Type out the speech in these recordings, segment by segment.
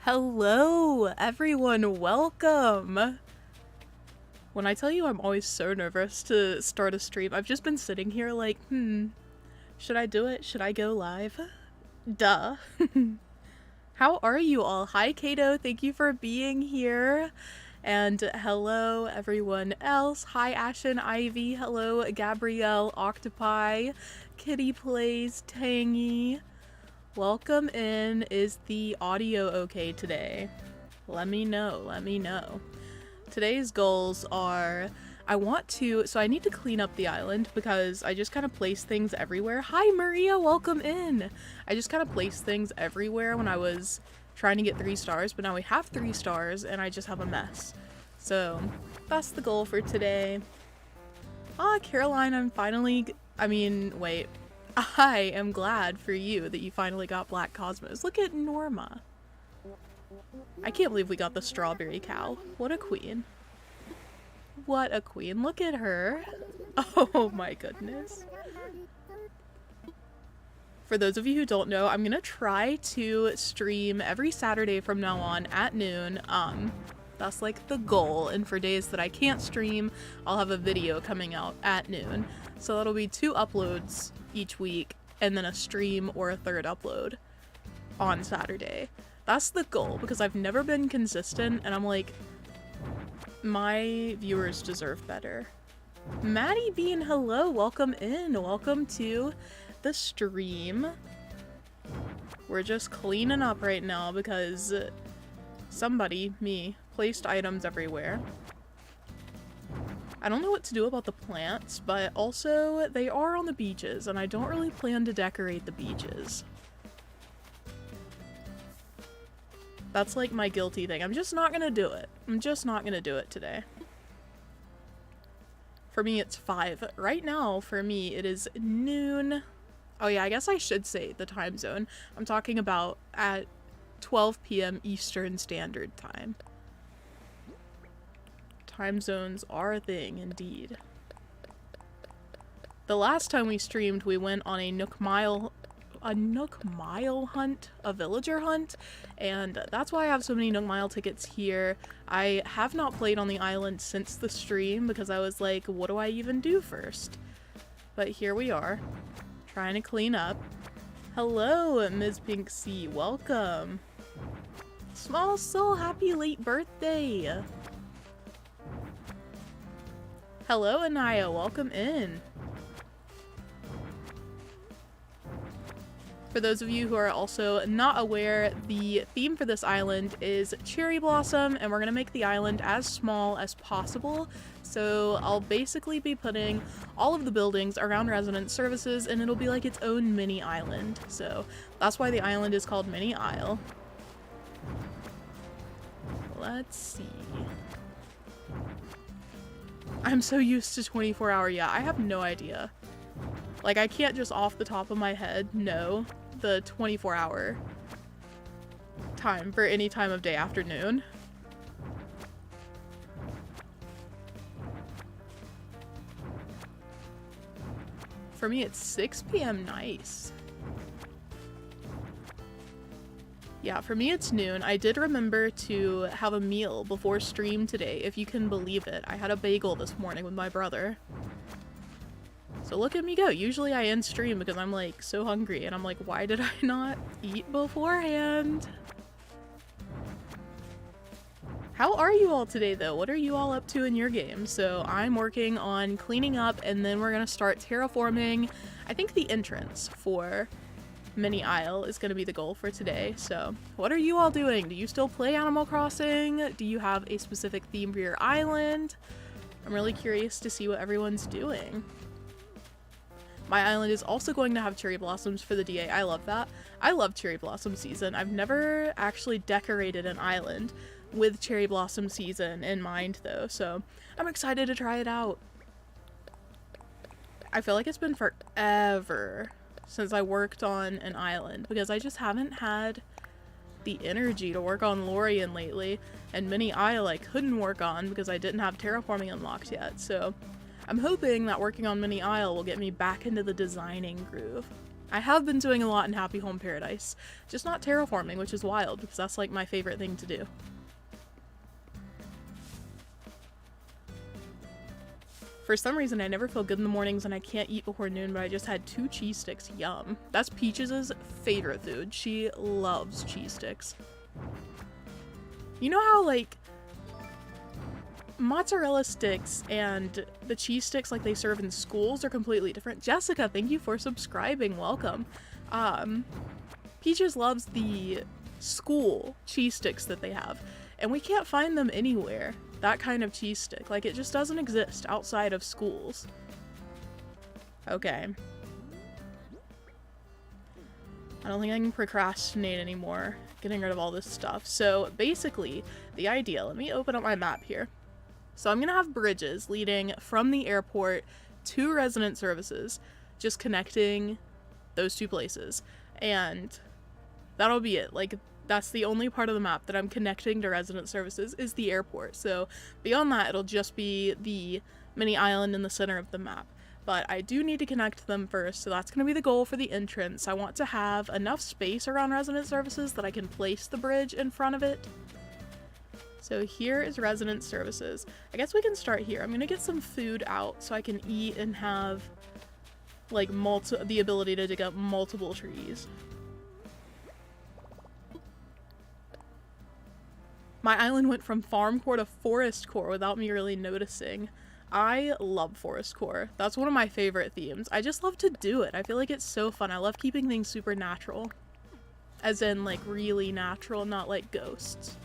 Hello, everyone, welcome! When I tell you I'm always so nervous to start a stream, I've just been sitting here like, should I do it? Should I go live? Duh. How are you all? Hi, Kato, thank you for being here. And hello, everyone else. Hi, Ashen Ivy. Hello, Gabrielle, Octopi, Kitty Plays, Tangy. Welcome in. Is the audio okay today? Let me know. Today's goals are, so I need to clean up the island because I just kind of place things everywhere. Hi Maria, welcome in. I just kind of placed things everywhere when I was trying to get 3 stars, but now we have 3 stars and I just have a mess. So that's the goal for today. Caroline, I am glad for you that you finally got Black Cosmos. Look at Norma. I can't believe we got the strawberry cow. What a queen. What a queen. Look at her. Oh my goodness. For those of you who don't know, I'm gonna try to stream every Saturday from now on at noon. That's like the goal, and for days that I can't stream, I'll have a video coming out at noon. So that'll be 2 uploads each week, and then a stream or a 3rd upload on Saturday. That's the goal, because I've never been consistent, and I'm like, my viewers deserve better. Maddie Bean, hello, welcome in. Welcome to the stream. We're just cleaning up right now because somebody, me, placed items everywhere. I don't know what to do about the plants, but also they are on the beaches, and I don't really plan to decorate the beaches. That's like my guilty thing. I'm just not gonna do it. I'm just not gonna do it today. For me, it's 5. Right now, for me, it is noon. Oh yeah, I guess I should say the time zone. I'm talking about at 12 p.m. Eastern Standard Time. Time zones are a thing, indeed. The last time we streamed, we went on a Nook Mile hunt, a villager hunt, and that's why I have so many Nook Mile tickets here. I have not played on the island since the stream because I was like, what do I even do first? But here we are, trying to clean up. Hello, Ms. Pink Sea, welcome. Small Soul, happy late birthday. Hello, Anaya, welcome in. For those of you who are also not aware, the theme for this island is cherry blossom, and we're gonna make the island as small as possible. So I'll basically be putting all of the buildings around resident services, and it'll be like its own mini island. So that's why the island is called Mini Isle. Let's see. I'm so used to 24-hour, yeah, I have no idea. Like, I can't just off the top of my head know the 24-hour time for any time of day afternoon. For me, it's 6 p.m. Nice. Yeah, for me it's noon. I did remember to have a meal before stream today, if you can believe it. I had a bagel this morning with my brother. So look at me go. Usually I end stream because I'm like so hungry and I'm like, why did I not eat beforehand? How are you all today though? What are you all up to in your game? So I'm working on cleaning up, and then we're gonna start terraforming. I think the entrance for Mini Isle is going to be the goal for today. So what are you all doing? Do you still play Animal Crossing? Do you have a specific theme for your island? I'm really curious to see what everyone's doing. My island is also going to have cherry blossoms for the DA. I love that. I love cherry blossom season. I've never actually decorated an island with cherry blossom season in mind though, so I'm excited to try it out. I feel like it's been forever since I worked on an island because I just haven't had the energy to work on Lorien lately, and Mini Isle I couldn't work on because I didn't have terraforming unlocked yet, so I'm hoping that working on Mini Isle will get me back into the designing groove. I have been doing a lot in Happy Home Paradise, just not terraforming, which is wild because that's like my favorite thing to do. For some reason, I never feel good in the mornings and I can't eat before noon, but I just had 2 cheese sticks. Yum. That's Peaches' favorite food. She loves cheese sticks. You know how, like, mozzarella sticks and the cheese sticks like they serve in schools are completely different? Jessica, thank you for subscribing. Welcome. Peaches loves the school cheese sticks that they have, and we can't find them anywhere. That kind of cheese stick. Like, it just doesn't exist outside of schools. Okay. I don't think I can procrastinate anymore getting rid of all this stuff. So, basically, the idea... Let me open up my map here. So, I'm gonna have bridges leading from the airport to resident services. Just connecting those 2 places. And that'll be it. Like, that's the only part of the map that I'm connecting to resident services is the airport. So beyond that, it'll just be the mini island in the center of the map. But I do need to connect them first, so that's going to be the goal for the entrance. I want to have enough space around resident services that I can place the bridge in front of it. So here is resident services. I guess we can start here. I'm going to get some food out so I can eat and have like the ability to dig up multiple trees. My island went from farm core to forest core without me really noticing. I love forest core. That's one of my favorite themes. I just love to do it. I feel like it's so fun. I love keeping things super natural. As in, like, really natural, not like ghosts.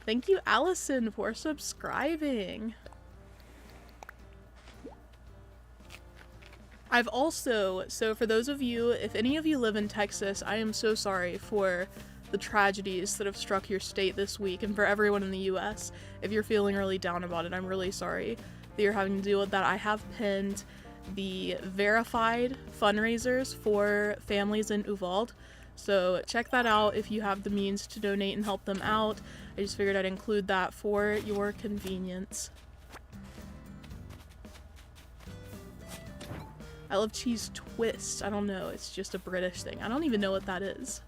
Thank you, Allison, for subscribing. I've also, so for those of you, if any of you live in Texas, I am so sorry for the tragedies that have struck your state this week, and for everyone in the US. If you're feeling really down about it, I'm really sorry that you're having to deal with that. I have pinned the verified fundraisers for families in Uvalde, so check that out if you have the means to donate and help them out. I just figured I'd include that for your convenience. I love cheese twist. I don't know, it's just a British thing. I don't even know what that is.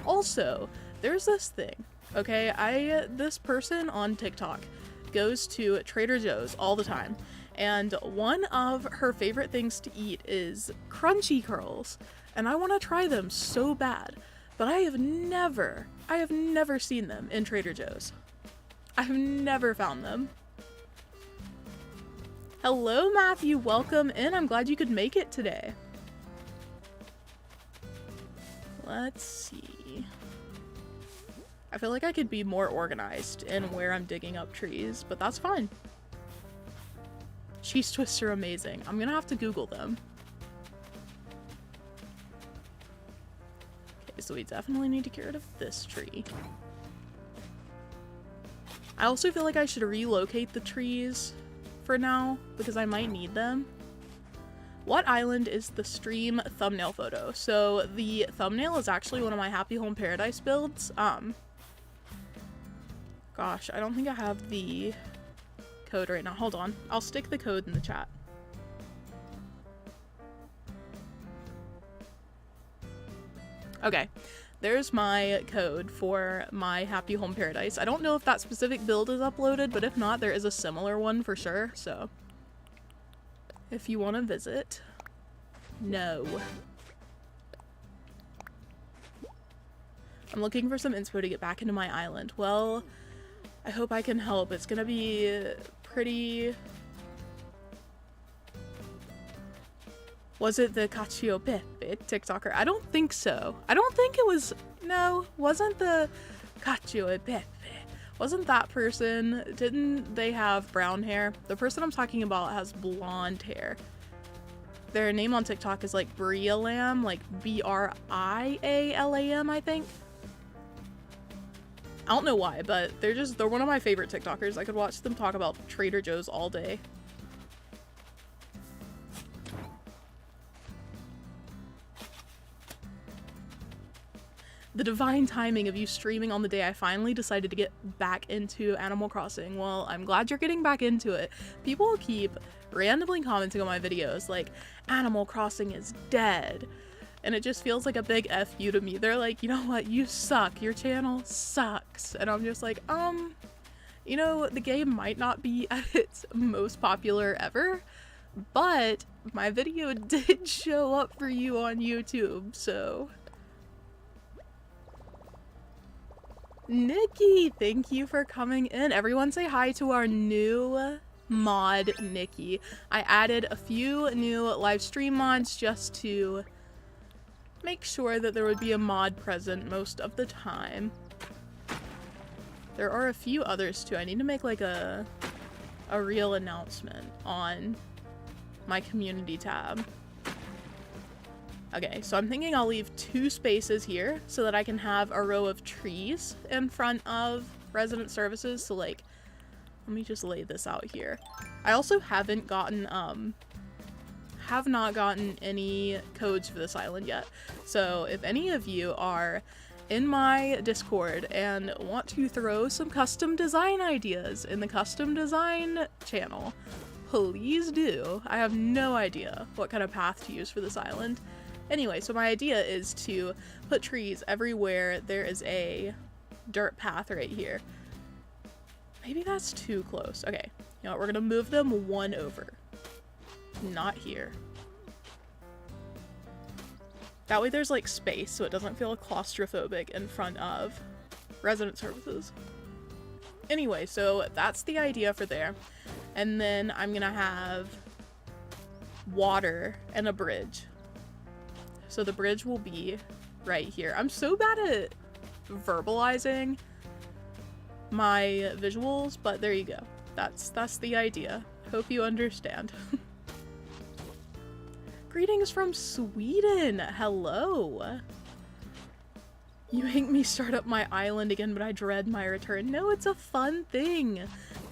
Also, there's this thing, okay? This person on TikTok goes to Trader Joe's all the time, and one of her favorite things to eat is crunchy curls, and I want to try them so bad, but I have never seen them in Trader Joe's. I've never found them. Hello, Matthew. Welcome in. I'm glad you could make it today. Let's see. I feel like I could be more organized in where I'm digging up trees, but that's fine. Cheese twists are amazing. I'm gonna have to Google them. Okay, so we definitely need to get rid of this tree. I also feel like I should relocate the trees for now, because I might need them. What island is the stream thumbnail photo? So the thumbnail is actually one of my Happy Home Paradise builds. Gosh, I don't think I have the code right now. Hold on. I'll stick the code in the chat. Okay. There's my code for my Happy Home Paradise. I don't know if that specific build is uploaded, but if not, there is a similar one for sure, so if you want to visit, no. I'm looking for some inspo to get back into my island. Well, I hope I can help. It's gonna be pretty... Was it the Cacio Pepe TikToker? I don't think so. I don't think it was... No, wasn't the Cacio Pepe. Wasn't that person... Didn't they have brown hair? The person I'm talking about has blonde hair. Their name on TikTok is like Brialam, like B-R-I-A-L-A-M, I think. I don't know why, but they're one of my favorite TikTokers. I could watch them talk about Trader Joe's all day. the divine timing of you streaming on the day I finally decided to get back into Animal Crossing. Well, I'm glad you're getting back into it. People keep randomly commenting on my videos like, Animal Crossing is dead. And it just feels like a big F you to me. They're like, you know what, you suck. Your channel sucks. And I'm just like, you know, the game might not be at its most popular ever, but my video did show up for you on YouTube, so. Nikki, thank you for coming in. Everyone say hi to our new mod, Nikki. I added a few new live stream mods just to make sure that there would be a mod present most of the time. There are a few others too. I need to make like a real announcement on my community tab. Okay, so I'm thinking I'll leave 2 spaces here so that I can have a row of trees in front of resident services. So like, let me just lay this out here. I also haven't gotten, have not gotten any codes for this island yet. So if any of you are in my Discord and want to throw some custom design ideas in the custom design channel, please do. I have no idea what kind of path to use for this island. Anyway, so my idea is to put trees everywhere there is a dirt path right here. Maybe that's too close. Okay, you know what, we're gonna move them 1 over. Not here. That way there's like space so it doesn't feel claustrophobic in front of resident services. Anyway, so that's the idea for there. And then I'm gonna have water and a bridge. So the bridge will be right here. I'm so bad at verbalizing my visuals, but there you go. That's the idea. Hope you understand. Greetings from Sweden. Hello. You make me start up my island again, but I dread my return. No, it's a fun thing.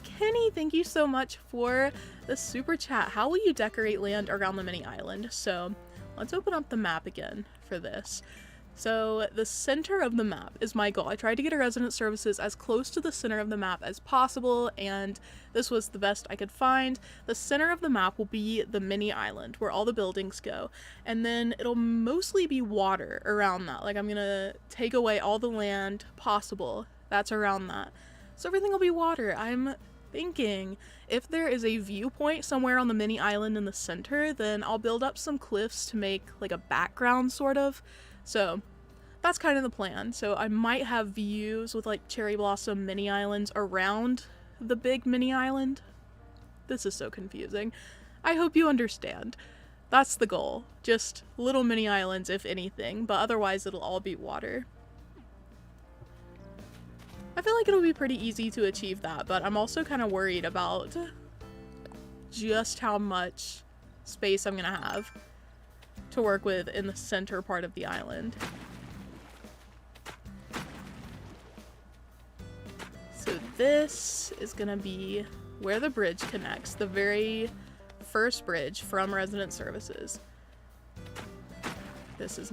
Kenny, thank you so much for the super chat. How will you decorate land around the mini island? So let's open up the map again for this. So the center of the map is my goal. I tried to get a resident services as close to the center of the map as possible, and this was the best I could find. The center of the map will be the mini island where all the buildings go, and then it'll mostly be water around that. Like, I'm gonna take away all the land possible that's around that. So everything will be water. I'm thinking if there is a viewpoint somewhere on the mini island in the center, then I'll build up some cliffs to make like a background sort of. So that's kind of the plan. So I might have views with like cherry blossom mini islands around the big mini island. This is so confusing. I hope you understand. That's the goal. Just little mini islands if anything, but otherwise it'll all be water. I feel like it'll be pretty easy to achieve that, but I'm also kind of worried about just how much space I'm gonna have to work with in the center part of the island. So this is gonna be where the bridge connects, the very first bridge from resident services. This is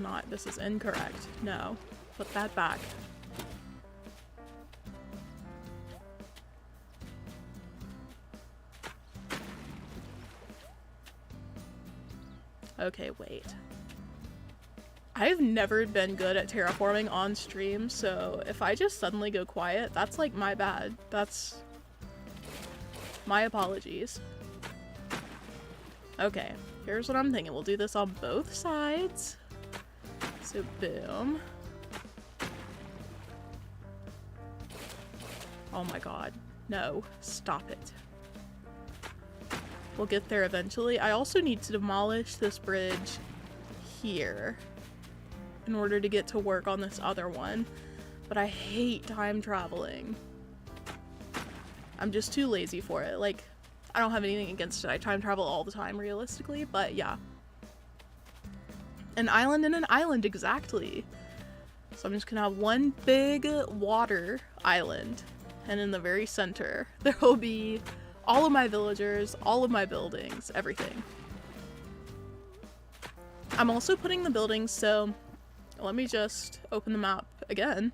incorrect. No, put that back. Okay, wait. I've never been good at terraforming on stream, so if I just suddenly go quiet, that's like my bad. That's my apologies. Okay, here's what I'm thinking. We'll do this on both sides. So boom. Oh my god. No, stop it. We'll get there eventually. I also need to demolish this bridge here in order to get to work on this other one. But I hate time traveling. I'm just too lazy for it. Like, I don't have anything against it. I time travel all the time, realistically, but yeah. An island and an island, exactly. So I'm just gonna have one big water island. And in the very center, there will be all of my villagers, all of my buildings, everything. I'm also putting the buildings so let me just open the map again.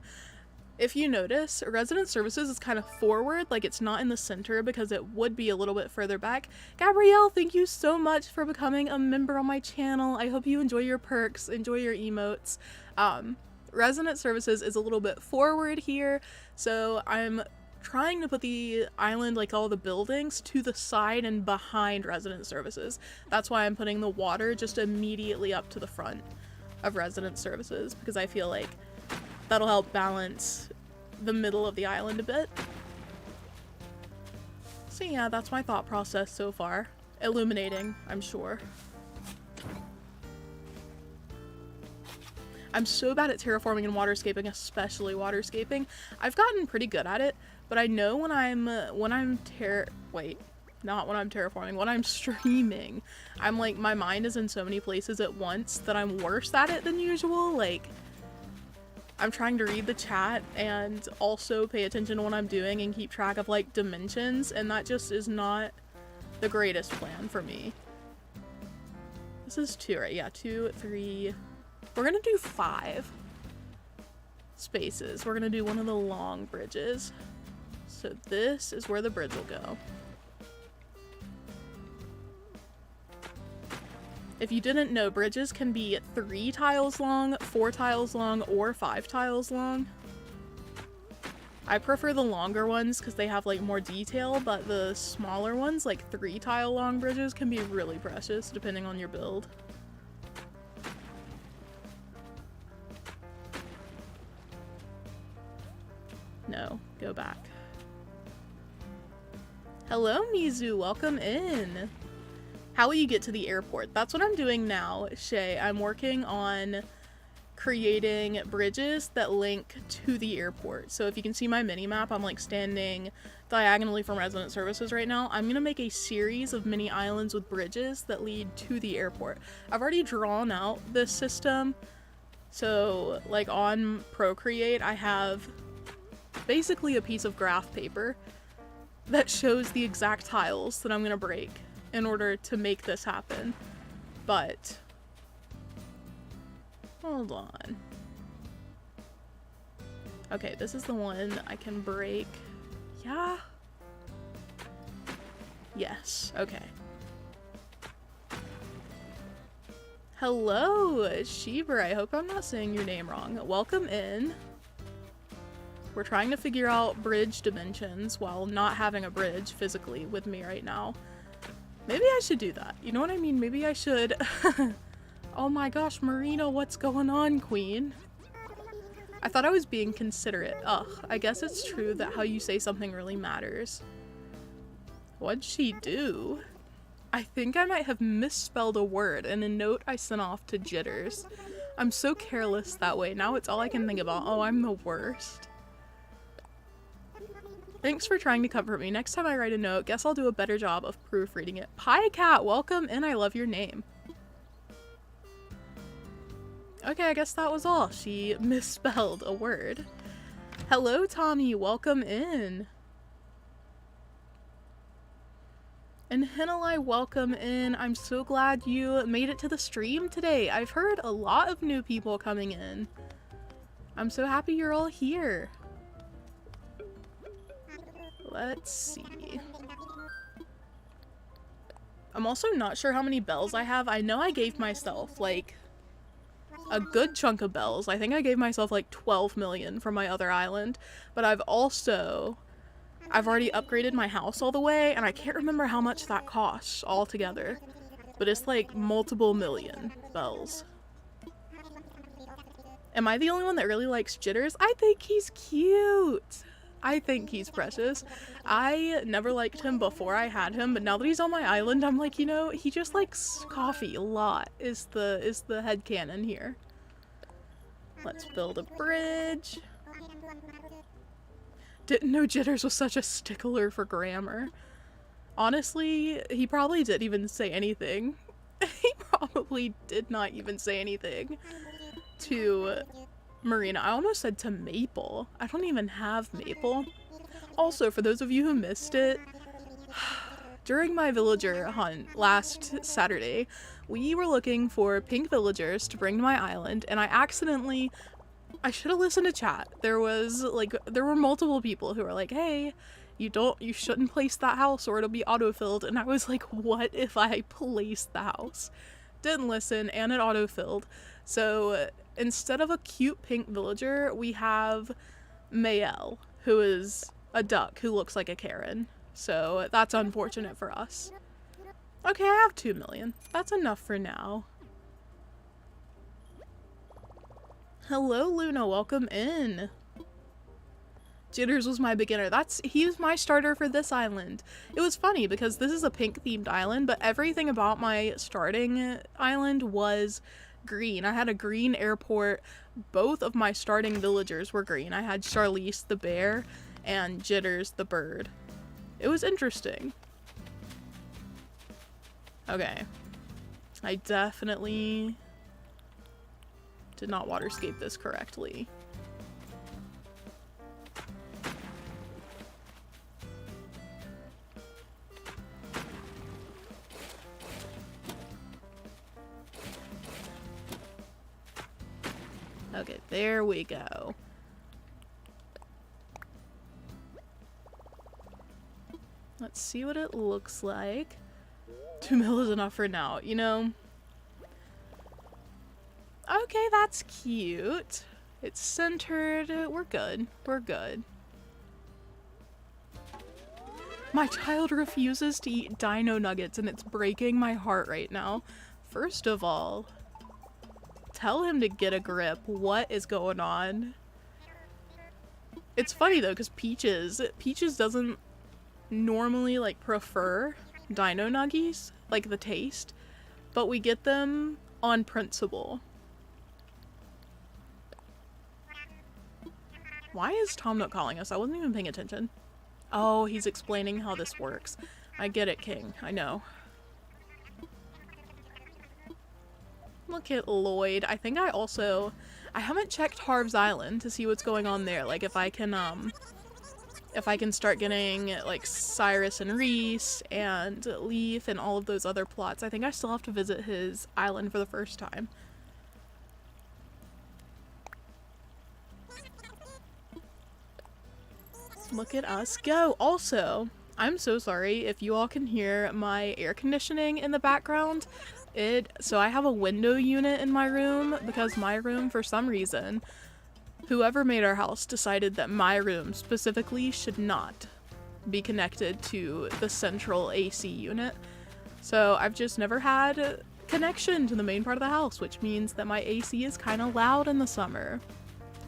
If you notice, resident services is kind of forward, like it's not in the center because it would be a little bit further back. Gabrielle, thank you so much for becoming a member on my channel. I hope you enjoy your perks, enjoy your emotes. Resident services is a little bit forward here, so I'm trying to put the island, like all the buildings, to the side and behind resident services. That's why I'm putting the water just immediately up to the front of resident services, because I feel like that'll help balance the middle of the island a bit. So yeah, that's my thought process so far. Illuminating, I'm sure. I'm so bad at terraforming and waterscaping, especially waterscaping. I've gotten pretty good at it, but I know when I'm terraforming, when I'm streaming, I'm like, my mind is in so many places at once that I'm worse at it than usual. Like, I'm trying to read the chat and also pay attention to what I'm doing and keep track of like dimensions, and that just is not the greatest plan for me. This is 2, right? Yeah, 2, 3. We're gonna do 5 spaces. We're gonna do one of the long bridges. So this is where the bridge will go. If you didn't know, bridges can be 3 tiles long, 4 tiles long, or 5 tiles long. I prefer the longer ones because they have like more detail, but the smaller ones, like 3 tile long bridges, can be really precious depending on your build. No, go back. Hello, Mizu, welcome in. How will you get to the airport? That's what I'm doing now, Shay. I'm working on creating bridges that link to the airport. So if you can see my mini map, I'm like standing diagonally from resident services right now. I'm gonna make a series of mini islands with bridges that lead to the airport. I've already drawn out this system. So like on Procreate, I have basically a piece of graph paper that shows the exact tiles that I'm gonna break in order to make this happen. But hold on. Okay, this is the one I can break. Yeah. Yes, okay. Hello, Sheber. I hope I'm not saying your name wrong. Welcome in. We're trying to figure out bridge dimensions while not having a bridge physically with me right now. Maybe I should do that. You know what I mean? Maybe I should. Oh my gosh, Marina, what's going on, queen? I thought I was being considerate. Ugh, I guess it's true that how you say something really matters. What'd she do? I think I might have misspelled a word in a note I sent off to Jitters. I'm so careless that way. Now it's all I can think about. Oh, I'm the worst. Thanks for trying to comfort me. Next time I write a note, guess I'll do a better job of proofreading it. Pie Cat, welcome in. I love your name. Okay, I guess that was all. She misspelled a word. Hello, Tommy. Welcome in. And Hinalai, welcome in. I'm so glad you made it to the stream today. I've heard a lot of new people coming in. I'm so happy you're all here. Let's see. I'm also not sure how many bells I have. I know I gave myself like a good chunk of bells. I think I gave myself like 12 million from my other island, but I've already upgraded my house all the way, and I can't remember how much that costs altogether, but it's like multiple million bells. Am I the only one that really likes Jitters? I think he's cute. I think he's precious. I never liked him before I had him, but now that he's on my island, I'm like, you know, he just likes coffee a lot, is the headcanon here. Let's build a bridge. Didn't know Jitters was such a stickler for grammar. Honestly, he probably didn't even say anything. He probably did not even say anything to Marina. I almost said to Maple. I don't even have Maple. Also, for those of you who missed it, during my villager hunt last Saturday, we were looking for pink villagers to bring to my island, and I should have listened to chat. There were multiple people who were like, hey, you shouldn't place that house or it'll be autofilled. And I was like, what if I placed the house? Didn't listen, and it autofilled. So instead of a cute pink villager, we have Mayel, who is a duck who looks like a Karen. So that's unfortunate for us. Okay, I have 2 million. That's enough for now. Hello, Luna. Welcome in. Jitters was my beginner. He was my starter for this island. It was funny because this is a pink themed island, but everything about my starting island was green. I had a green airport. Both of my starting villagers were green. I had Charlize the bear and Jitters the bird. It was interesting. Okay. I definitely did not waterscape this correctly. Okay, there we go. Let's see what it looks like. 2 mil is enough for now, you know? Okay, that's cute. It's centered. We're good. We're good. My child refuses to eat dino nuggets and it's breaking my heart right now. First of all, tell him to get a grip. What is going on? It's funny though, because Peaches doesn't normally like prefer dino nuggies, like the taste, but we get them on principle. Why is Tom not calling us? I wasn't even paying attention. Oh, he's explaining how this works. I get it, King. I know. Look at Lloyd. I think I haven't checked Harv's Island to see what's going on there. Like if I can start getting like Cyrus and Reese and Leaf and all of those other plots. I think I still have to visit his island for the first time. Look at us go. Also, I'm so sorry if you all can hear my air conditioning in the background. So I have a window unit in my room because my room, for some reason, whoever made our house decided that my room specifically should not be connected to the central AC unit. So I've just never had connection to the main part of the house, which means that my AC is kind of loud in the summer.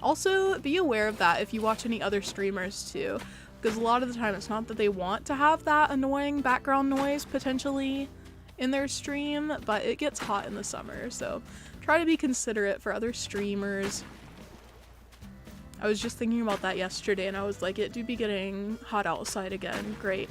Also, be aware of that if you watch any other streamers too, because a lot of the time it's not that they want to have that annoying background noise potentially in their stream, but it gets hot in the summer, so try to be considerate for other streamers. I was just thinking about that yesterday and I was like, it do be getting hot outside again. Great.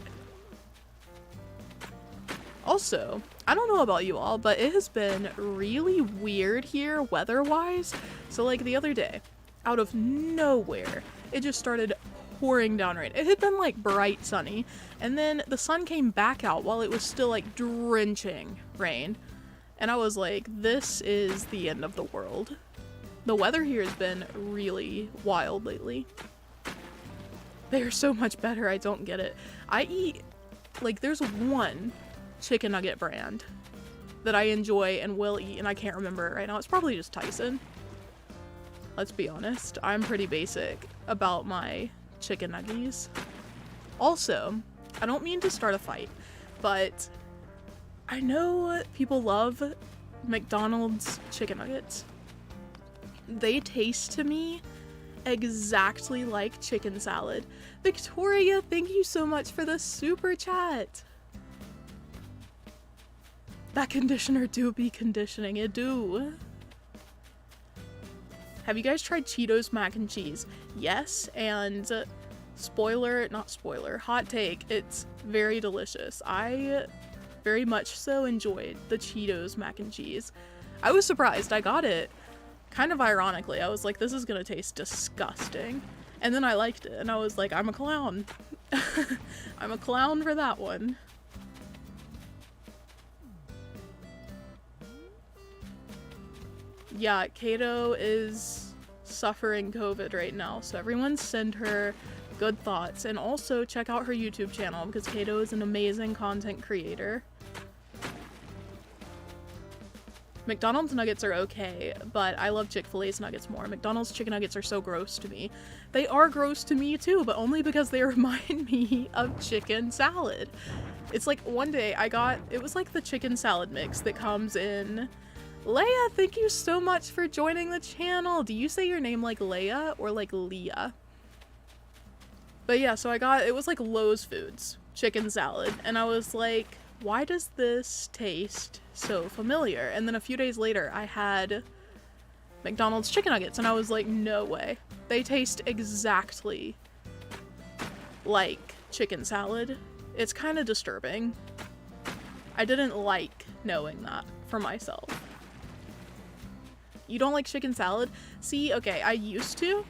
Also, I don't know about you all, but it has been really weird here weather-wise. So like the other day, out of nowhere, it just started pouring down rain. It had been like bright sunny, and then the sun came back out while it was still like drenching rain. And I was like, this is the end of the world. The weather here has been really wild lately. They are so much better, I don't get it. I eat, like there's one chicken nugget brand that I enjoy and will eat, and I can't remember it right now. It's probably just Tyson. Let's be honest, I'm pretty basic about my chicken nuggies. Also, I don't mean to start a fight, but I know people love McDonald's chicken nuggets. They taste to me exactly like chicken salad. Victoria, thank you so much for the super chat. That conditioner do be conditioning, it do. Have you guys tried Cheetos mac and cheese? Yes, and hot take, it's very delicious. I very much so enjoyed the Cheetos mac and cheese. I was surprised, I got it kind of ironically. I was like, this is gonna taste disgusting. And then I liked it, and I was like, I'm a clown. I'm a clown for that one. Yeah, Kato is suffering COVID right now, so everyone send her good thoughts. And also check out her YouTube channel because Kato is an amazing content creator. McDonald's nuggets are okay, but I love Chick-fil-A's nuggets more. McDonald's chicken nuggets are so gross to me. They are gross to me too, but only because they remind me of chicken salad. It's like one day it was like the chicken salad mix that comes in. Leia, thank you so much for joining the channel. Do you say your name like Leia or like Leah? But yeah, so it was like Lowe's Foods chicken salad, and I was like, why does this taste so familiar? And then a few days later, I had McDonald's chicken nuggets, and I was like, no way. They taste exactly like chicken salad. It's kind of disturbing. I didn't like knowing that for myself. You don't like chicken salad? See, okay, I used to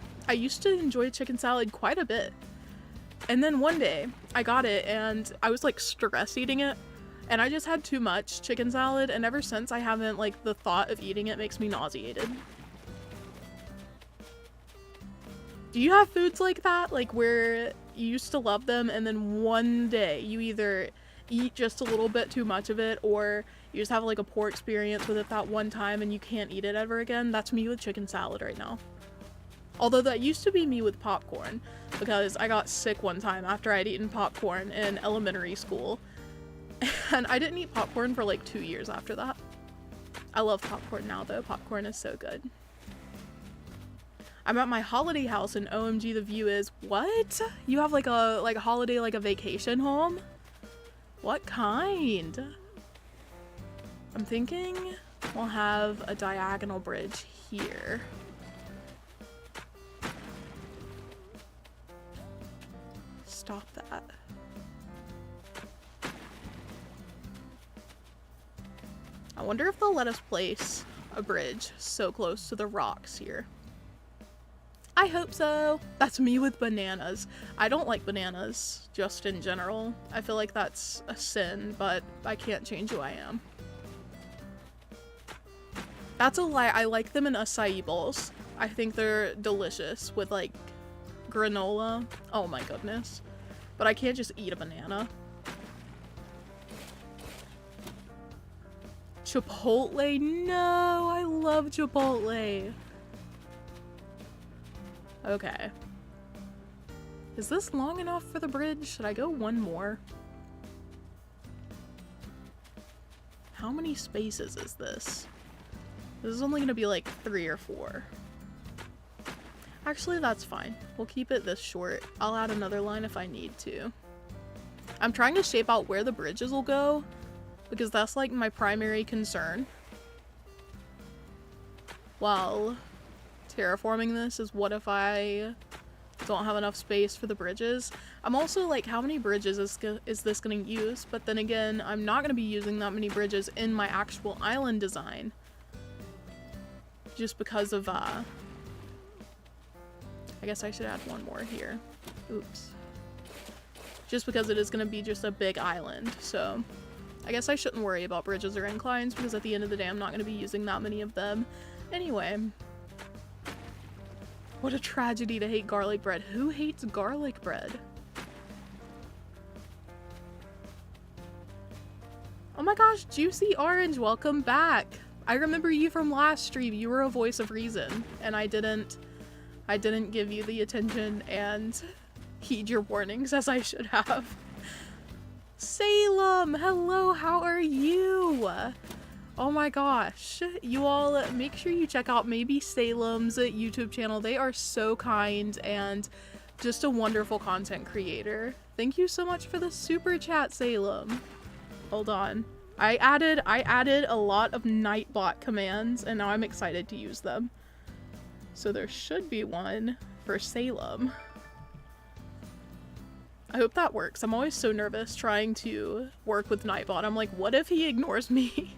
enjoy chicken salad quite a bit. And then one day, I got it, and I was like stress eating it. And I just had too much chicken salad, and ever since I haven't, like, the thought of eating it makes me nauseated. Do you have foods like that? Like, where you used to love them, and then one day you either eat just a little bit too much of it, or you just have, like, a poor experience with it that one time and you can't eat it ever again? That's me with chicken salad right now. Although that used to be me with popcorn, because I got sick one time after I'd eaten popcorn in elementary school. And I didn't eat popcorn for like 2 years after that. I love popcorn now though. Popcorn is so good. I'm at my holiday house and OMG the view is, what? You have like a holiday, like a vacation home? What kind? I'm thinking we'll have a diagonal bridge here. Stop that. I wonder if they'll let us place a bridge so close to the rocks here. I hope so. That's me with bananas. I don't like bananas, just in general. I feel like that's a sin, but I can't change who I am. That's a lie. I like them in acai bowls. I think they're delicious with like granola. Oh my goodness. But I can't just eat a banana. Chipotle? No, I love Chipotle. Okay. Is this long enough for the bridge? Should I go one more? How many spaces is this? This is only gonna be like 3 or 4. Actually, that's fine. We'll keep it this short. I'll add another line if I need to. I'm trying to shape out where the bridges will go, because that's like my primary concern while terraforming this, is what if I don't have enough space for the bridges. I'm also like, how many bridges is this going to use? But then again, I'm not going to be using that many bridges in my actual island design, just because of I guess I should add one more here. Oops. Just because it is going to be just a big island, so I guess I shouldn't worry about bridges or inclines, because at the end of the day, I'm not going to be using that many of them. Anyway. What a tragedy to hate garlic bread. Who hates garlic bread? Oh my gosh, Juicy Orange, welcome back. I remember you from last stream. You were a voice of reason, and I didn't give you the attention and heed your warnings as I should have. Salem, hello, how are you? Oh my gosh, you all make sure you check out maybe Salem's YouTube channel. They are so kind and just a wonderful content creator. Thank you so much for the super chat, Salem. Hold on. I added a lot of Nightbot commands and now I'm excited to use them. So there should be one for Salem. I hope that works. I'm always so nervous trying to work with Nightbot. I'm like, what if he ignores me?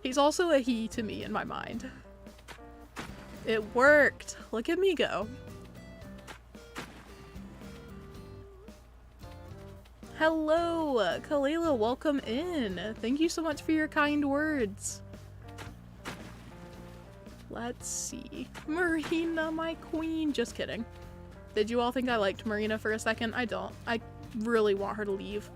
He's also a he to me in my mind. It worked. Look at me go. Hello, Kalela, welcome in. Thank you so much for your kind words. Let's see. Marina, my queen. Just kidding. Did you all think I liked Marina for a second? I don't. I really want her to leave.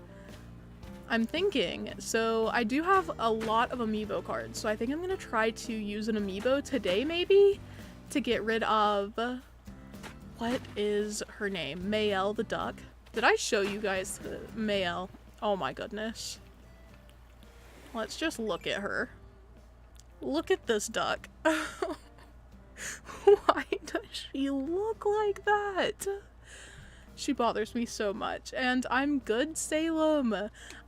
I'm thinking, so I do have a lot of amiibo cards, so I think I'm gonna try to use an amiibo today maybe to get rid of, what is her name? Mayel the duck. Did I show you guys Mayel? Oh my goodness. Let's just look at her. Look at this duck. Why does she look like that? She bothers me so much. And I'm good, Salem.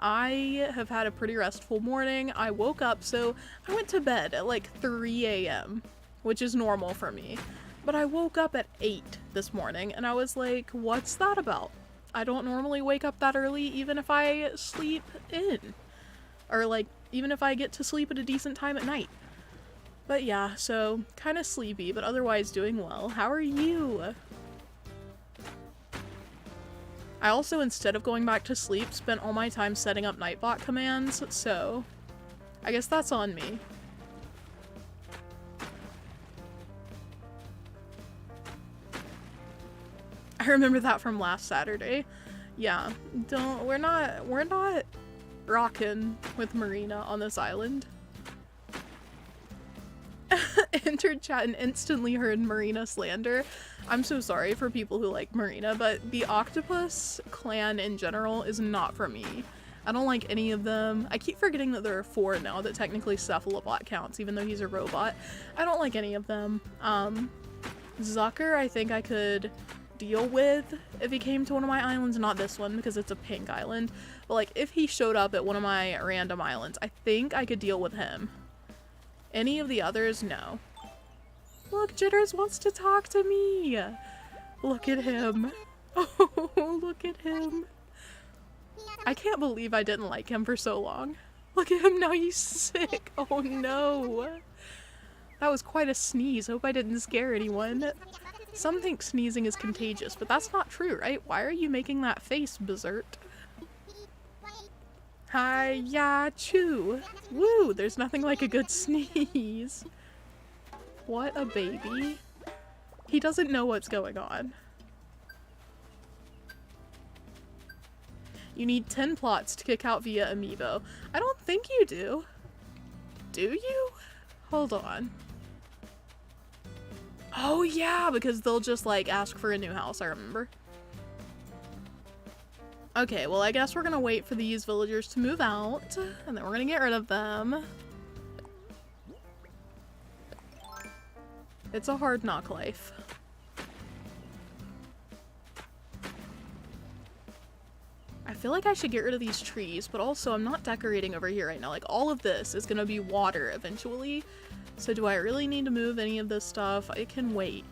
I have had a pretty restful morning. I woke up, so I went to bed at like 3 a.m., which is normal for me. But I woke up at 8 this morning, and I was like, what's that about? I don't normally wake up that early, even if I sleep in. Or like, even if I get to sleep at a decent time at night. But yeah, so kind of sleepy, but otherwise doing well. How are you? I also, instead of going back to sleep, spent all my time setting up Nightbot commands, so I guess that's on me. I remember that from last Saturday. Yeah, we're not rocking with Marina on this island. Entered chat and instantly heard Marina slander. I'm so sorry for people who like Marina, but the octopus clan in general is not for me. I don't like any of them. I keep forgetting that there are 4 now that technically Cephalobot counts, even though he's a robot. I don't like any of them. Zucker, I think I could deal with if he came to one of my islands, not this one because it's a pink island, but like if he showed up at one of my random islands, I think I could deal with him. Any of the others, no. Look, Jitters wants to talk to me. Look at him. Oh, look at him. I can't believe I didn't like him for so long. Look at him now, he's sick. Oh no. That was quite a sneeze. Hope I didn't scare anyone. Some think sneezing is contagious, but that's not true, right? Why are you making that face, Berserk? Hi-ya, chew. Woo, there's nothing like a good sneeze. What a baby. He doesn't know what's going on. You need 10 plots to kick out via amiibo. I don't think you do. Do you? Hold on. Oh yeah, because they'll just like ask for a new house, I remember. Okay, well I guess we're gonna wait for these villagers to move out, and then we're gonna get rid of them. It's a hard knock life. I feel like I should get rid of these trees, but also I'm not decorating over here right now. Like all of this is gonna be water eventually. So do I really need to move any of this stuff? I can wait.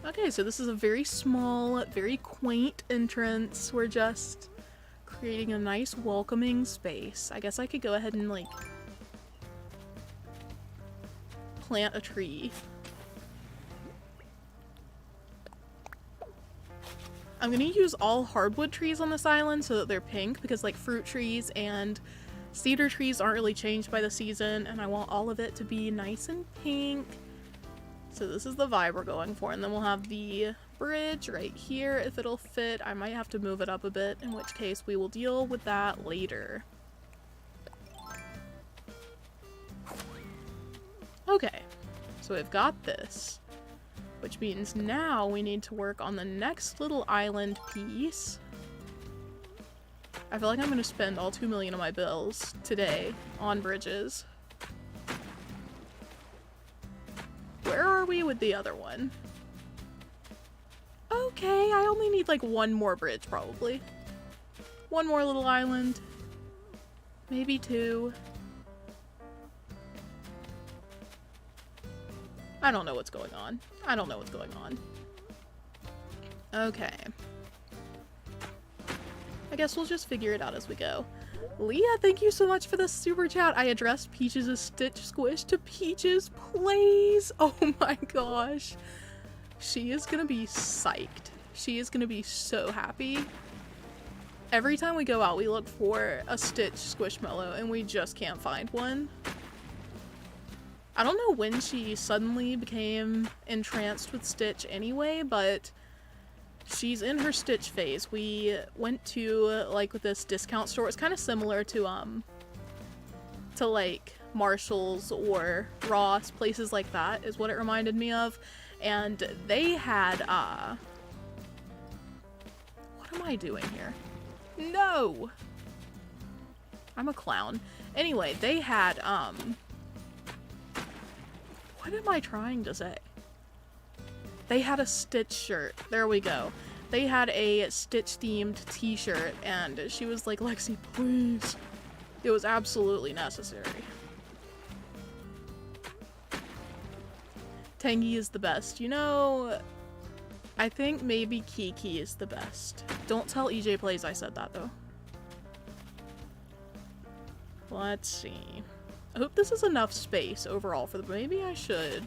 Okay, so this is a very small, very quaint entrance. We're just creating a nice welcoming space. I guess I could go ahead and like plant a tree. I'm gonna use all hardwood trees on this island so that they're pink because like fruit trees and cedar trees aren't really changed by the season, and I want all of it to be nice and pink. So this is the vibe we're going for, and then we'll have the bridge right here if it'll fit. I might have to move it up a bit, in which case we will deal with that later. Okay, so we've got this, which means now we need to work on the next little island piece. I feel like I'm gonna spend all 2 million of my bills today on bridges. Where are we with the other one? Okay, I only need like one more bridge probably. One more little island. Maybe 2. I don't know what's going on. I don't know what's going on. Okay. I guess we'll just figure it out as we go. Leah, thank you so much for the super chat. I addressed Peaches' Stitch Squish to Peaches, please. Oh my gosh. She is gonna be psyched. She is gonna be so happy. Every time we go out, we look for a Stitch Squishmallow and we just can't find one. I don't know when she suddenly became entranced with Stitch anyway, but she's in her Stitch phase. We went to, like, this discount store. It's kind of similar to like, Marshall's or Ross, places like that is what it reminded me of. And they had, what am I doing here? No! I'm a clown. Anyway, they had, what am I trying to say? They had a Stitch shirt. There we go. They had a Stitch-themed t-shirt, and she was like, Lexi, please. It was absolutely necessary. Tangy is the best. You know, I think maybe Kiki is the best. Don't tell EJ Plays I said that, though. Let's see. I hope this is enough space overall for the... Maybe I should.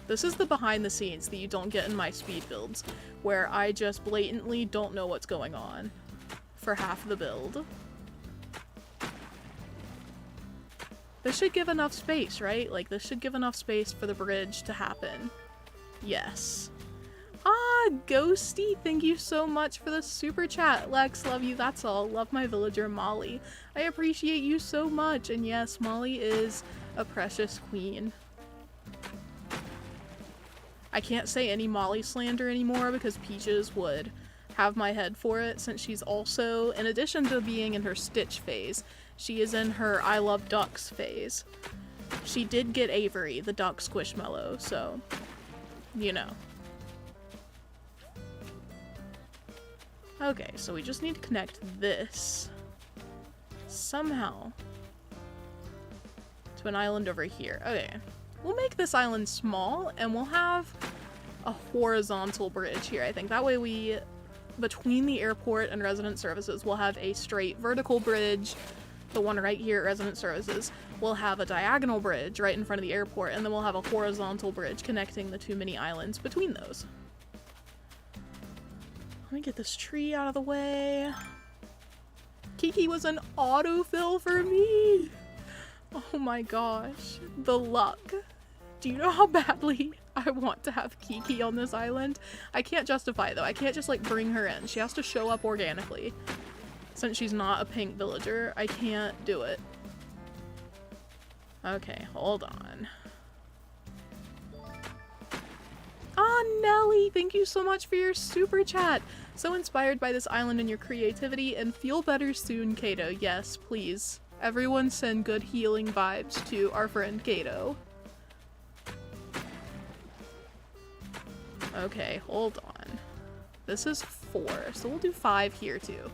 This is the behind the scenes that you don't get in my speed builds, where I just blatantly don't know what's going on for half the build. This should give enough space, right? Like, this should give enough space for the bridge to happen. Yes. Ah, Ghosty, thank you so much for the super chat. Lex, love you, that's all. Love my villager, Molly. I appreciate you so much. And yes, Molly is a precious queen. I can't say any Molly slander anymore because Peaches would have my head for it, since she's also, in addition to being in her Stitch phase, she is in her I love ducks phase. She did get Avery, the duck squishmallow, so, you know. Okay, so we just need to connect this somehow to an island over here. Okay, we'll make this island small and we'll have a horizontal bridge here. I think that way we, between the airport and resident services, we'll have a straight vertical bridge. The one right here at resident services will have a diagonal bridge right in front of the airport, and then we'll have a horizontal bridge connecting the two mini islands between those. Let me get this tree out of the way. Kiki was an autofill for me! Oh my gosh. The luck. Do you know how badly I want to have Kiki on this island? I can't justify it though. I can't just like bring her in. She has to show up organically. Since she's not a pink villager, I can't do it. Okay, hold on. Ah, Nelly, thank you so much for your super chat. So inspired by this island and your creativity, and feel better soon, Kato. Yes, please. Everyone send good healing vibes to our friend Kato. Okay, hold on. This is 4, so we'll do 5 here too.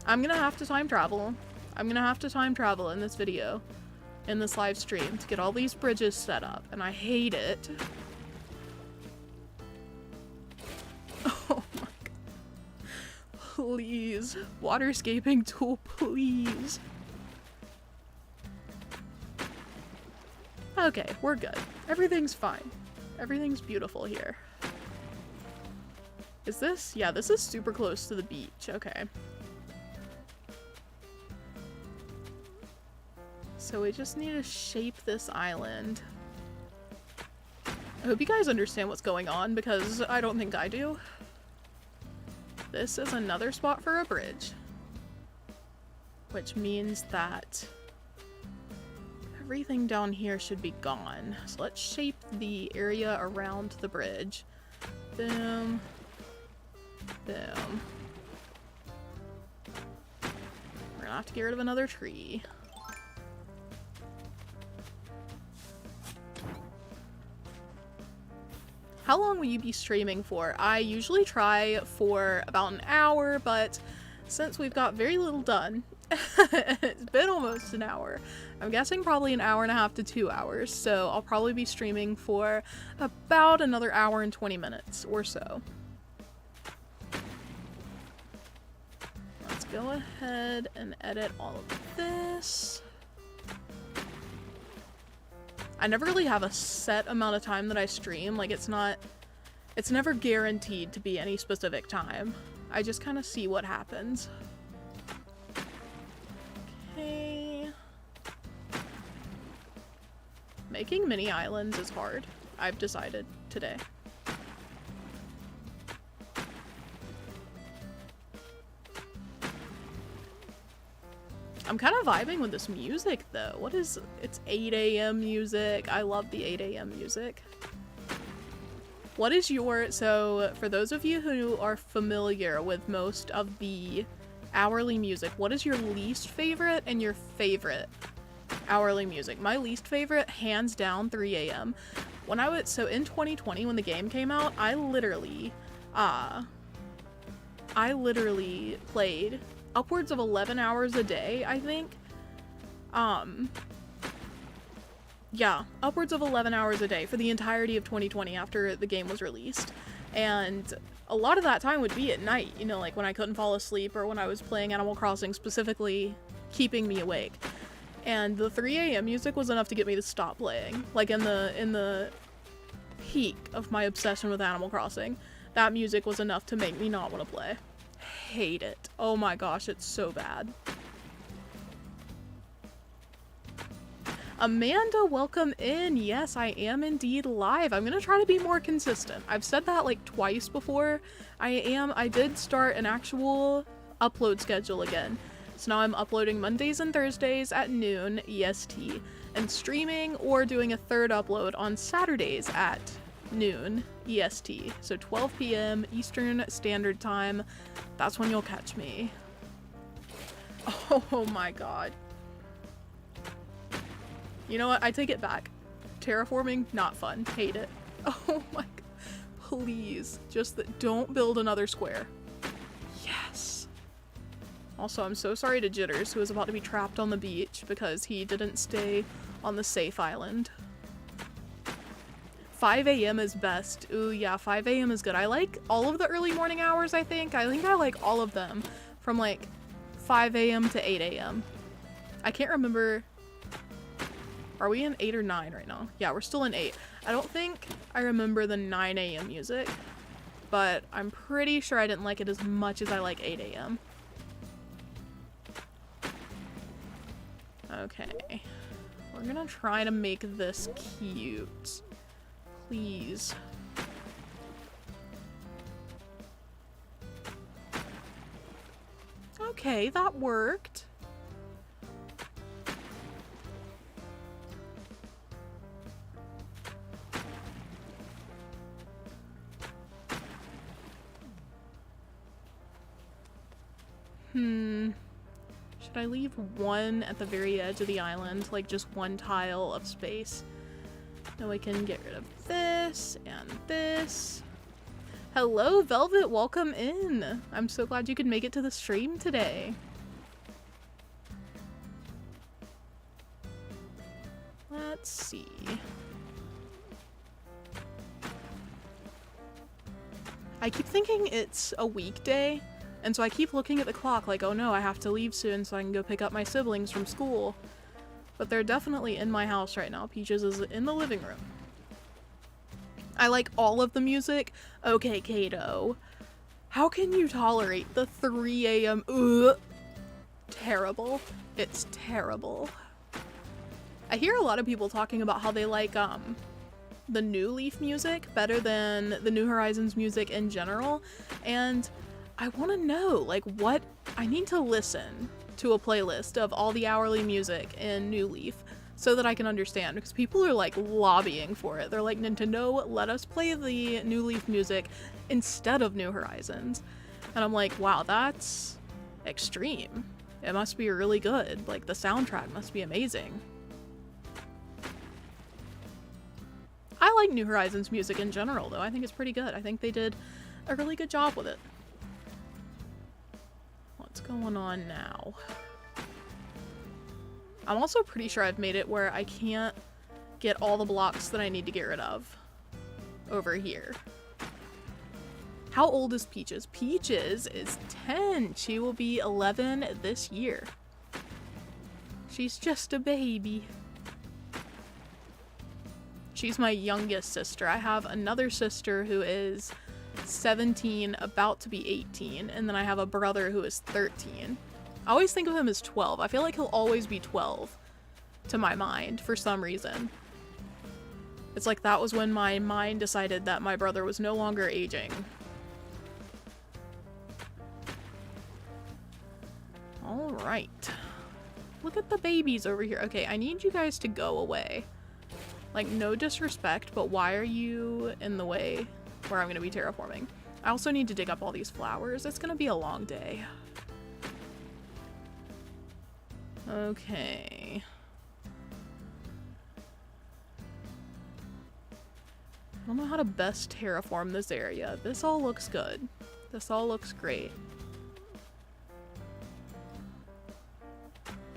I'm gonna have to time travel. I'm gonna have to time travel in this video, in this live stream, to get all these bridges set up, and I hate it. Oh my god. Please. Waterscaping tool, please. Okay, we're good. Everything's fine. Everything's beautiful here. Is this? Yeah, this is super close to the beach. Okay. So we just need to shape this island. I hope you guys understand what's going on, because I don't think I do. This is another spot for a bridge. Which means that everything down here should be gone. So let's shape the area around the bridge. Boom. Boom. We're gonna have to get rid of another tree. How long will you be streaming for? I usually try for about an hour, but since we've got very little done, it's been almost an hour. I'm guessing probably an hour and a half to 2 hours, so I'll probably be streaming for about another hour and 20 minutes or so. Let's go ahead and edit all of this. I never really have a set amount of time that I stream. Like, it's not It's never guaranteed to be any specific time. I just kind of see what happens. Okay. Making mini islands is hard, I've decided today. I'm kind of vibing with this music though. What is, it's 8 a.m. music. I love the 8 a.m. music. What is your, so for those of you who are familiar with most of the hourly music, what is your least favorite and your favorite hourly music? My least favorite, hands down, 3 a.m. When I was, so in 2020 when the game came out, I literally played upwards of 11 hours a day, I think. Yeah, upwards of 11 hours a day for the entirety of 2020 after the game was released. And a lot of that time would be at night, you know, like when I couldn't fall asleep or when I was playing Animal Crossing, specifically keeping me awake. And the 3 a.m. music was enough to get me to stop playing. Like in the peak of my obsession with Animal Crossing, that music was enough to make me not want to play. Hate it. Oh my gosh, it's so bad. Amanda, welcome in. Yes, I am indeed live. I'm gonna try to be more consistent. I've said that like twice before. I did start an actual upload schedule again. So now I'm uploading Mondays and Thursdays at noon EST and streaming or doing a third upload on Saturdays at noon EST. So 12 p.m. Eastern Standard Time. That's when you'll catch me. Oh my god. You know what? I take it back. Terraforming, not fun. Hate it. Oh my god. Please. Just don't build another square. Yes. Also, I'm so sorry to Jitters, who is about to be trapped on the beach because he didn't stay on the safe island. 5 a.m. is best. Ooh, yeah, 5 a.m. is good. I like all of the early morning hours, I think. I like all of them from like 5 a.m. to 8 a.m. I can't remember. Are we in 8 or 9 right now? Yeah, we're still in 8. I don't think I remember the 9 a.m. music, but I'm pretty sure I didn't like it as much as I like 8 a.m. Okay. We're gonna try to make this cute. Please. Okay, that worked. Should I leave one at the very edge of the island, like just one tile of space? Then we can get rid of this and this. Hello, Velvet, welcome in. I'm so glad you could make it to the stream today. Let's see. I keep thinking it's a weekday, and so I keep looking at the clock like, oh no, I have to leave soon so I can go pick up my siblings from school. But they're definitely in my house right now. Peaches is in the living room. I like all of the music. Okay, Kato. How can you tolerate the 3 a.m. Ugh. Terrible. It's terrible. I hear a lot of people talking about how they like the New Leaf music better than the New Horizons music in general, and I want to know, like, what I need to listen to a playlist of all the hourly music in New Leaf so that I can understand, because people are like lobbying for it. They're like, Nintendo, let us play the New Leaf music instead of New Horizons. And I'm like, wow, that's extreme. It must be really good. Like, the soundtrack must be amazing. I like New Horizons music in general, though. I think it's pretty good. I think they did a really good job with it. What's going on now? I'm also pretty sure I've made it where I can't get all the blocks that I need to get rid of over here. How old is Peaches? Peaches is 10. She will be 11 this year. She's just a baby. She's my youngest sister. I have another sister who is 17, about to be 18, and then I have a brother who is 13. I always think of him as 12. I feel like he'll always be 12 to my mind for some reason. It's like that was when my mind decided that my brother was no longer aging. Alright. Look at the babies over here. Okay, I need you guys to go away. Like, no disrespect, but why are you in the way where I'm gonna be terraforming? I also need to dig up all these flowers. It's gonna be a long day. Okay. I don't know how to best terraform this area. This all looks good. This all looks great.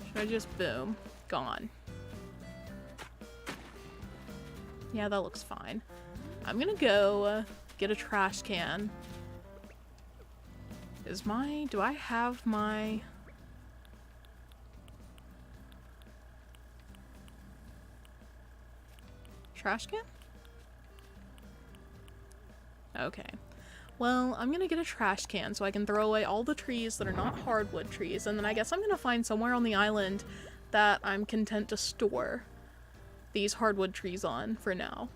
Should I just boom? Gone. Yeah, that looks fine. I'm gonna go get a trash can. Do I have my... trash can? Okay. Well, I'm gonna get a trash can so I can throw away all the trees that are not hardwood trees, and then I guess I'm gonna find somewhere on the island that I'm content to store these hardwood trees on for now.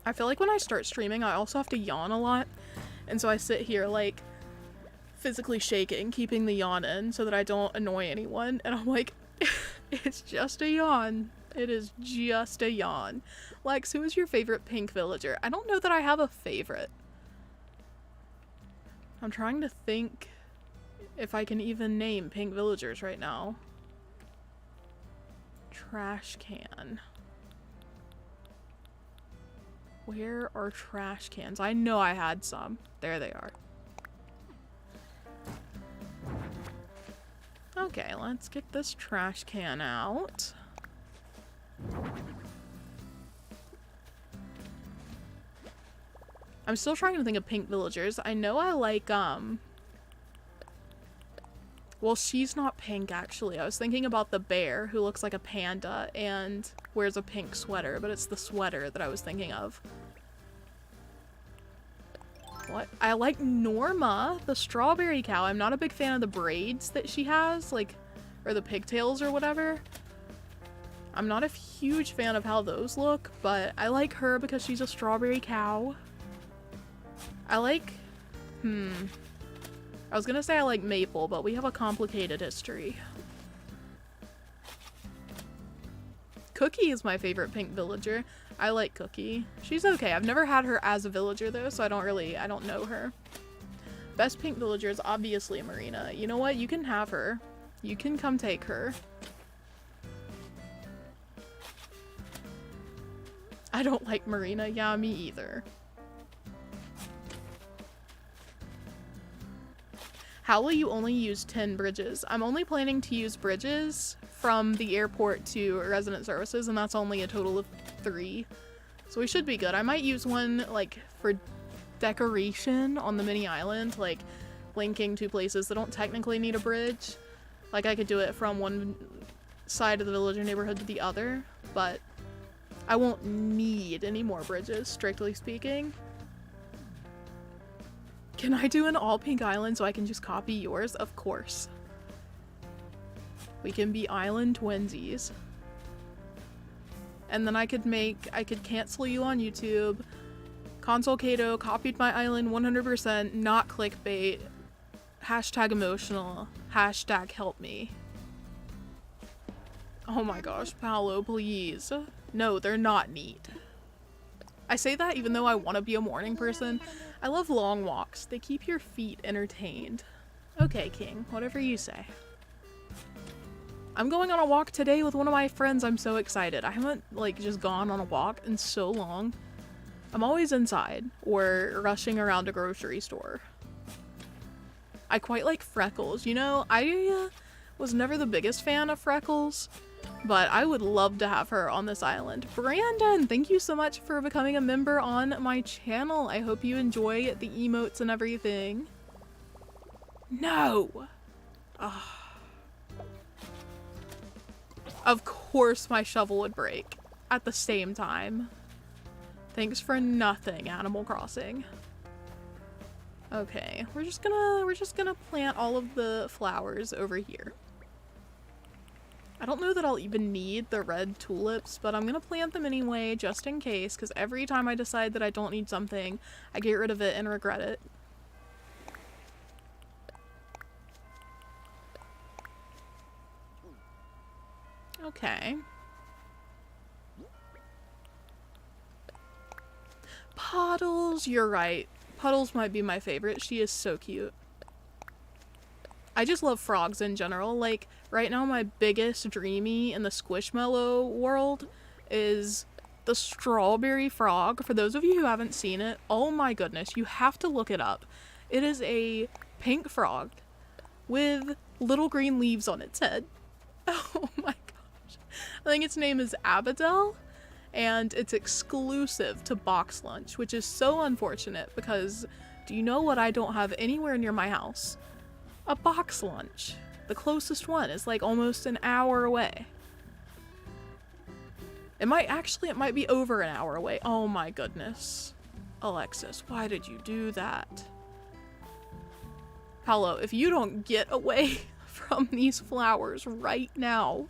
I feel like when I start streaming, I also have to yawn a lot, and so I sit here like physically shaking, keeping the yawn in so that I don't annoy anyone, and I'm like, it's just a yawn. It is just a yawn. Lex, who is your favorite pink villager? I don't know that I have a favorite. I'm trying to think if I can even name pink villagers right now. Trash can. Where are trash cans? I know I had some. There they are. Okay, let's get this trash can out. I'm still trying to think of pink villagers. I know I like, well, she's not pink, actually. I was thinking about the bear who looks like a panda and wears a pink sweater, but it's the sweater that I was thinking of. What? I like Norma, the strawberry cow. I'm not a big fan of the braids that she has, like, or the pigtails or whatever. I'm not a huge fan of how those look, but I like her because she's a strawberry cow. I like, I was gonna say I like Maple, but we have a complicated history. Cookie is my favorite pink villager. I like Cookie. She's okay. I've never had her as a villager though, so I don't know her. Best pink villager is obviously Marina. You know what? You can have her. You can come take her. I don't like Marina. Yeah, me either. How will you only use 10 bridges? I'm only planning to use bridges from the airport to resident services, and that's only a total of 3. So we should be good. I might use one, like, for decoration on the mini island, like, linking 2 places that don't technically need a bridge. Like, I could do it from one side of the village or neighborhood to the other, but I won't need any more bridges, strictly speaking. Can I do an all pink island so I can just copy yours? Of course. We can be island twinsies. And then I could cancel you on YouTube. Console Kato copied my island 100%, not clickbait. Hashtag emotional. Hashtag help me. Oh my gosh, Paolo, please. No, they're not neat. I say that even though I want to be a morning person. I love long walks. They keep your feet entertained. Okay, King, whatever you say. I'm going on a walk today with one of my friends. I'm so excited. I haven't, like, just gone on a walk in so long. I'm always inside or rushing around a grocery store. I quite like Freckles. You know, I was never the biggest fan of Freckles, but I would love to have her on this island. Brandon, thank you so much for becoming a member on my channel. I hope you enjoy the emotes and everything. No! Of course my shovel would break at the same time. Thanks for nothing, Animal Crossing. Okay, we're just gonna plant all of the flowers over here. I don't know that I'll even need the red tulips, but I'm gonna plant them anyway, just in case, because every time I decide that I don't need something, I get rid of it and regret it. Okay. Puddles, you're right. Puddles might be my favorite. She is so cute. I just love frogs in general. Like, right now my biggest dreamy in the Squishmallow world is the strawberry frog. For those of you who haven't seen it, oh my goodness, you have to look it up. It is a pink frog with little green leaves on its head. Oh my gosh. I think its name is Abadel, and it's exclusive to Box Lunch, which is so unfortunate because do you know what I don't have anywhere near my house? A Box Lunch. The closest one is like almost an hour away. It might be over an hour away. Oh my goodness. Alexis, why did you do that? Paolo, if you don't get away from these flowers right now,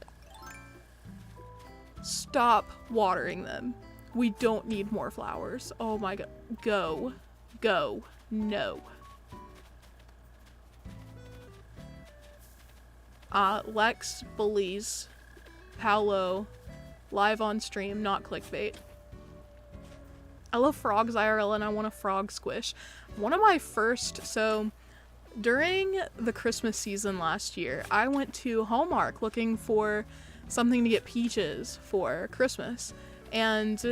stop watering them. We don't need more flowers. Oh my god. Go. Go. No. Lex bullies Paolo live on stream, not clickbait. I love frogs IRL and I want a frog squish. One of my first, so during the Christmas season last year, I went to Hallmark looking for something to get Peaches for Christmas. And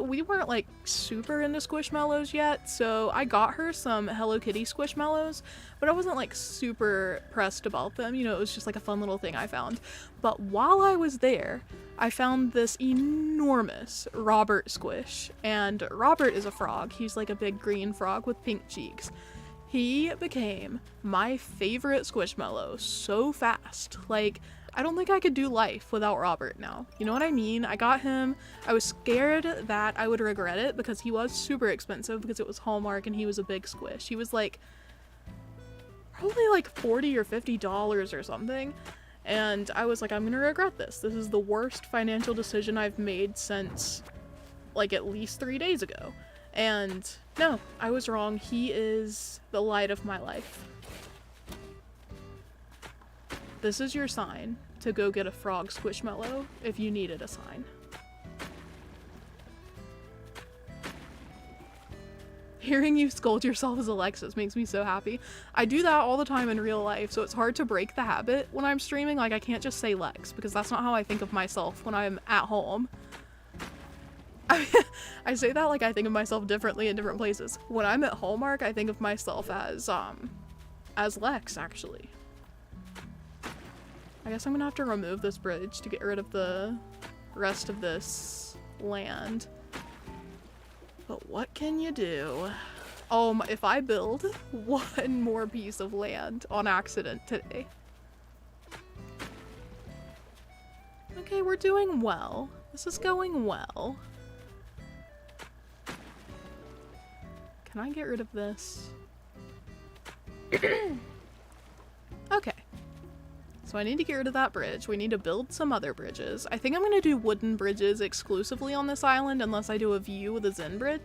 we weren't like super into Squishmallows yet, so I got her some Hello Kitty Squishmallows, but I wasn't like super pressed about them. You know, it was just like a fun little thing I found. But while I was there, I found this enormous Robert squish, and Robert is a frog. He's like a big green frog with pink cheeks. He became my favorite Squishmallow so fast. Like, I don't think I could do life without Robert now. You know what I mean? I got him. I was scared that I would regret it because he was super expensive because it was Hallmark and he was a big squish. He was like probably like $40 or $50 or something. And I was like, I'm gonna regret this. This is the worst financial decision I've made since like at least 3 days ago. And no, I was wrong. He is the light of my life. This is your sign to go get a frog Squishmallow if you needed a sign. Hearing you scold yourself as Alexis makes me so happy. I do that all the time in real life, so it's hard to break the habit when I'm streaming. Like, I can't just say Lex because that's not how I think of myself when I'm at home. I say that like I think of myself differently in different places. When I'm at Hallmark, I think of myself as Lex, actually. I guess I'm gonna have to remove this bridge to get rid of the rest of this land. But what can you do? Oh, if I build one more piece of land on accident today. Okay, we're doing well. This is going well. Can I get rid of this? Okay. So I need to get rid of that bridge. We need to build some other bridges. I think I'm gonna do wooden bridges exclusively on this island unless I do a view with a Zen bridge.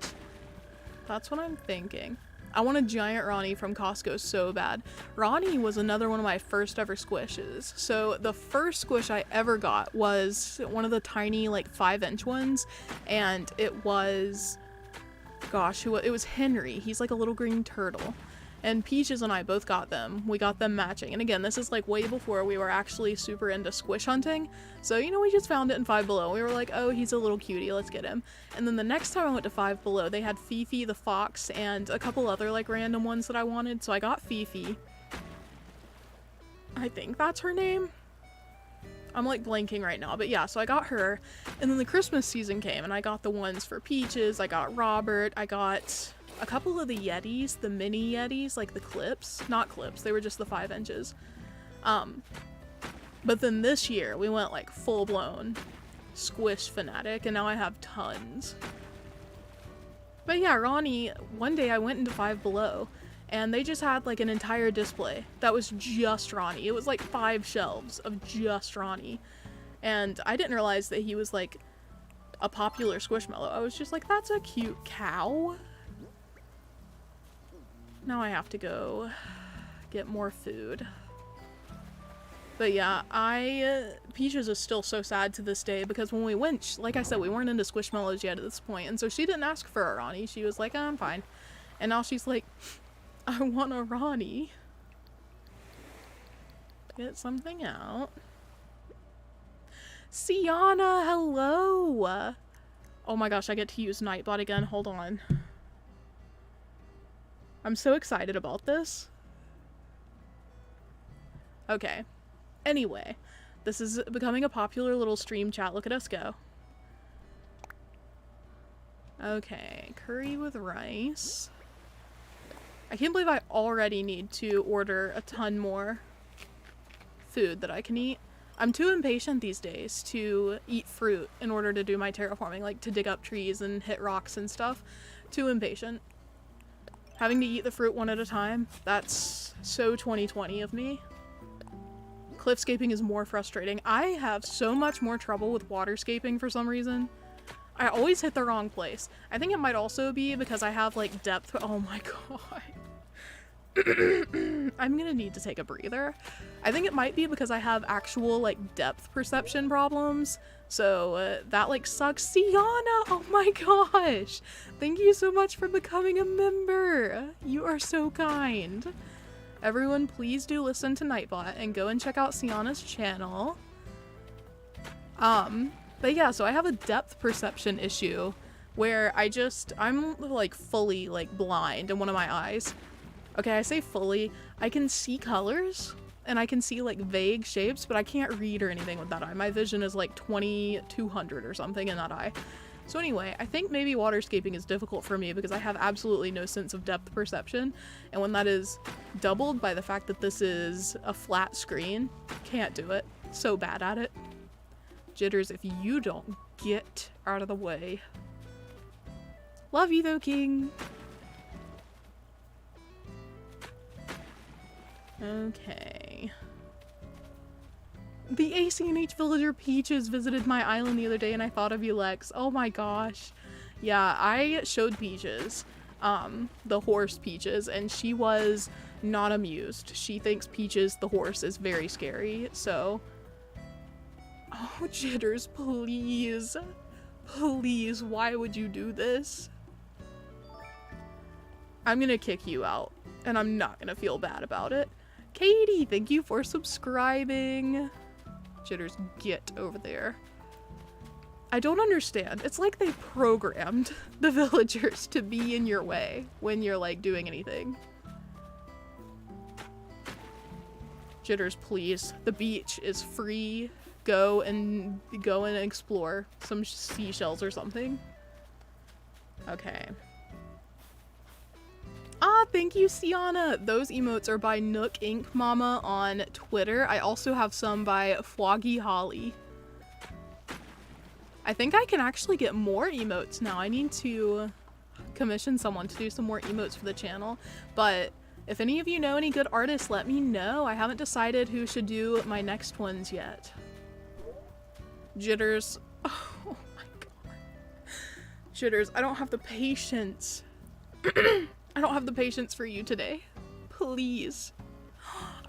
That's what I'm thinking. I want a giant Ronnie from Costco so bad. Ronnie was another one of my first ever squishes. So the first squish I ever got was one of the tiny like 5-inch ones, and it was, gosh, it was Henry. He's like a little green turtle. And Peaches and I both got them. We got them matching. And again, this is like way before we were actually super into squish hunting. So, you know, we just found it in Five Below. We were like, oh, he's a little cutie, let's get him. And then the next time I went to Five Below, they had Fifi the fox and a couple other like random ones that I wanted. So I got Fifi. I think that's her name. I'm like blanking right now, but yeah, so I got her. And then the Christmas season came and I got the ones for Peaches. I got Robert. I got a couple of the Yetis, the mini Yetis, like the clips. Not clips, they were just the 5 inches. But then this year we went like full blown squish fanatic, and now I have tons. But yeah, Ronnie, one day I went into Five Below and they just had like an entire display that was just Ronnie. It was like 5 shelves of just Ronnie. And I didn't realize that he was like a popular Squishmallow. I was just like, that's a cute cow. Now I have to go get more food. But yeah, Peaches is still so sad to this day because when we went, like I said, we weren't into Squishmallows yet at this point, and so she didn't ask for a Ronnie. She was like, oh, I'm fine. And now she's like, I want a Ronnie. Get something out. Sienna, hello! Oh my gosh, I get to use Nightbot again. Hold on. I'm so excited about this. Okay. Anyway, this is becoming a popular little stream chat. Look at us go. Okay, curry with rice. I can't believe I already need to order a ton more food that I can eat. I'm too impatient these days to eat fruit in order to do my terraforming, like to dig up trees and hit rocks and stuff. Too impatient. Having to eat the fruit one at a time, that's so 2020 of me. Cliffscaping is more frustrating. I have so much more trouble with waterscaping for some reason. I always hit the wrong place. I think it might also be because I have like depth. Oh my god. I'm gonna need to take a breather. I think it might be because I have actual like depth perception problems. So that like sucks. Sienna, oh my gosh. Thank you so much for becoming a member. You are so kind. Everyone, please do listen to Nightbot and go and check out Sienna's channel. But yeah, so I have a depth perception issue where I'm like fully like blind in one of my eyes. Okay, I say fully. I can see colors and I can see like vague shapes, but I can't read or anything with that eye. My vision is like 2200 or something in that eye. So anyway, I think maybe waterscaping is difficult for me because I have absolutely no sense of depth perception, and when that is doubled by the fact that this is a flat screen, can't do it. So bad at it. Jitters, if you don't get out of the way. Love you though, King. Okay. The ACNH villager Peaches visited my island the other day and I thought of you, Lex. Oh my gosh. Yeah, I showed Peaches, the horse Peaches, and she was not amused. She thinks Peaches, the horse, is very scary, so... Oh, Jitters, please. Please, why would you do this? I'm gonna kick you out, and I'm not gonna feel bad about it. Katie, thank you for subscribing. Jitters, get over there. I don't understand. It's like they programmed the villagers to be in your way when you're like doing anything. Jitters, please. The beach is free. Go and explore some seashells or something. Okay. Ah, thank you, Sienna. Those emotes are by Nook Ink Mama on Twitter. I also have some by Foggy Holly. I think I can actually get more emotes now. I need to commission someone to do some more emotes for the channel. But if any of you know any good artists, let me know. I haven't decided who should do my next ones yet. Jitters. Oh my god. Jitters, I don't have the patience. I don't have the patience for you today. Please.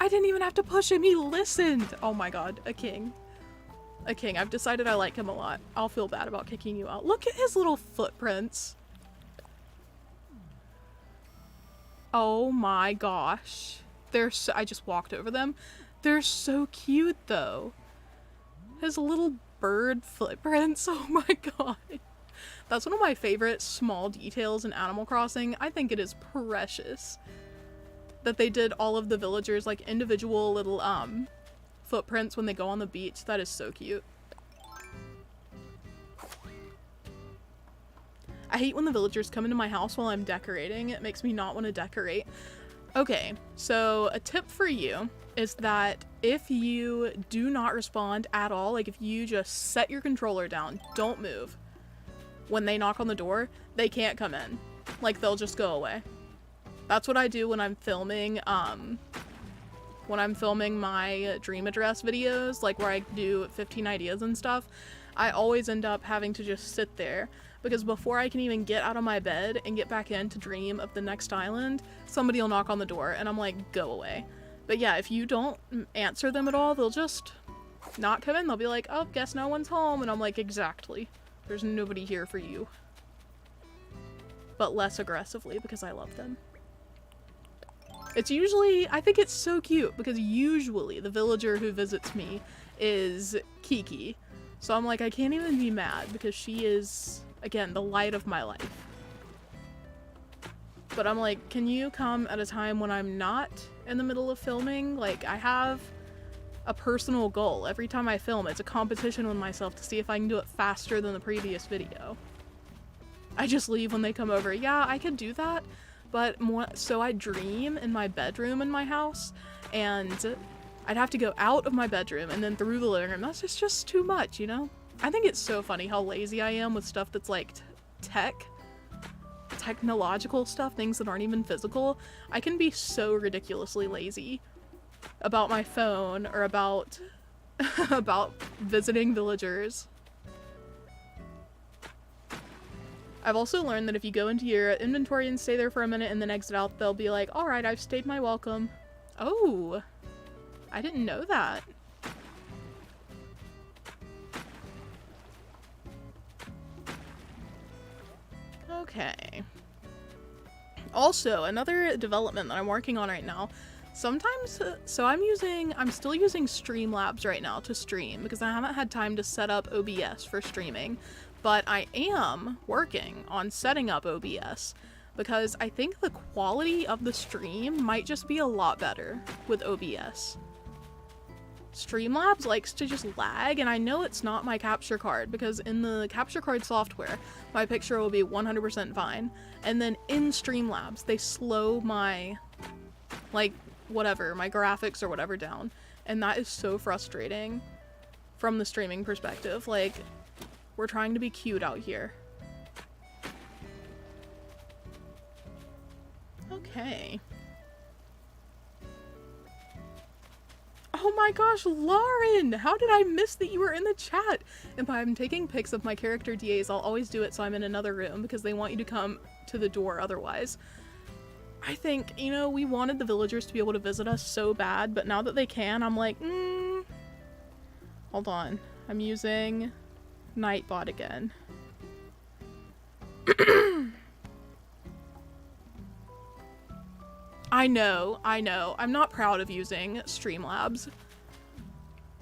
I didn't even have to push him. He listened. Oh my god. A king. A king. I've decided I like him a lot. I'll feel bad about kicking you out. Look at his little footprints. Oh my gosh. They're so, I just walked over them. They're so cute though. His little bird footprints. Oh my god. That's one of my favorite small details in Animal Crossing. I think it is precious that they did all of the villagers like individual little footprints when they go on the beach. That is so cute. I hate when the villagers come into my house while I'm decorating. It makes me not want to decorate. Okay, so a tip for you is that if you do not respond at all, like if you just set your controller down, don't move, when they knock on the door, they can't come in. Like, they'll just go away. That's what I do when I'm filming, my dream address videos, like where I do 15 ideas and stuff. I always end up having to just sit there, because before I can even get out of my bed and get back in to dream of the next island, somebody will knock on the door, and I'm like, go away. But yeah, if you don't answer them at all, they'll just not come in. They'll be like, oh, guess no one's home, and I'm like, exactly. There's nobody here for you. But less aggressively, because I love them. It's usually, I think it's so cute, because usually the villager who visits me is Kiki. So I'm like, I can't even be mad, because she is, again, the light of my life. But I'm like, can you come at a time when I'm not in the middle of filming? Like, I have a personal goal. Every time I film, it's a competition with myself to see if I can do it faster than the previous video. I just leave when they come over. Yeah, I could do that, but more so I dream in my bedroom in my house, and I'd have to go out of my bedroom and then through the living room. That's just too much, you know? I think it's so funny how lazy I am with stuff that's like technological stuff, things that aren't even physical. I can be so ridiculously lazy about my phone or about about visiting villagers. I've also learned that if you go into your inventory and stay there for a minute and then exit out, they'll be like, alright, I've stayed my welcome. Oh, I didn't know that. Okay. Also, another development that I'm working on right now, sometimes, so I'm still using Streamlabs right now to stream because I haven't had time to set up OBS for streaming, but I am working on setting up OBS because I think the quality of the stream might just be a lot better with OBS. Streamlabs likes to just lag, and I know it's not my capture card because in the capture card software, my picture will be 100% fine, and then in Streamlabs, they slow my, like, whatever, my graphics or whatever down, and that is so frustrating from the streaming perspective. Like, we're trying to be cute out here. Okay. Oh my gosh, Lauren! How did I miss that you were in the chat? And by I'm taking pics of my character DAs, I'll always do it so I'm in another room because they want you to come to the door otherwise. I think, you know, we wanted the villagers to be able to visit us so bad, but now that they can, I'm like, hold on. I'm using Nightbot again. I know. I'm not proud of using Streamlabs.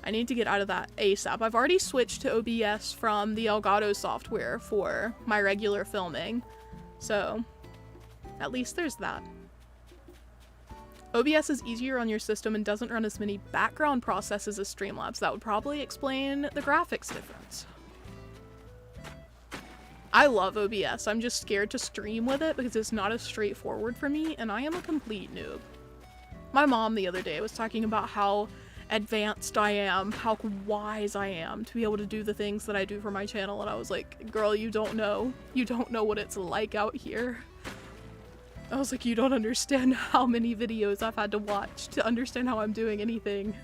I need to get out of that ASAP. I've already switched to OBS from the Elgato software for my regular filming, so at least there's that. OBS is easier on your system and doesn't run as many background processes as Streamlabs. That would probably explain the graphics difference. I love OBS. I'm just scared to stream with it because it's not as straightforward for me, and I am a complete noob. My mom the other day was talking about how advanced I am, how wise I am to be able to do the things that I do for my channel, and I was like, girl, you don't know. You don't know what it's like out here. I was like, you don't understand how many videos I've had to watch to understand how I'm doing anything.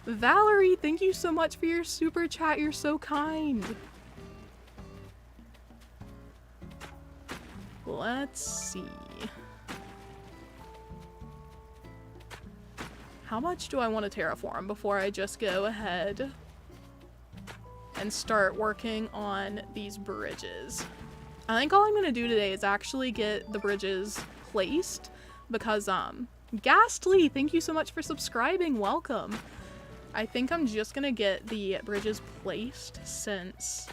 Valerie, thank you so much for your super chat. You're so kind. Let's see. How much do I want to terraform before I just go ahead and start working on these bridges? I think all I'm going to do today is actually get the bridges placed because, Ghastly, thank you so much for subscribing. Welcome. I think I'm just going to get the bridges placed since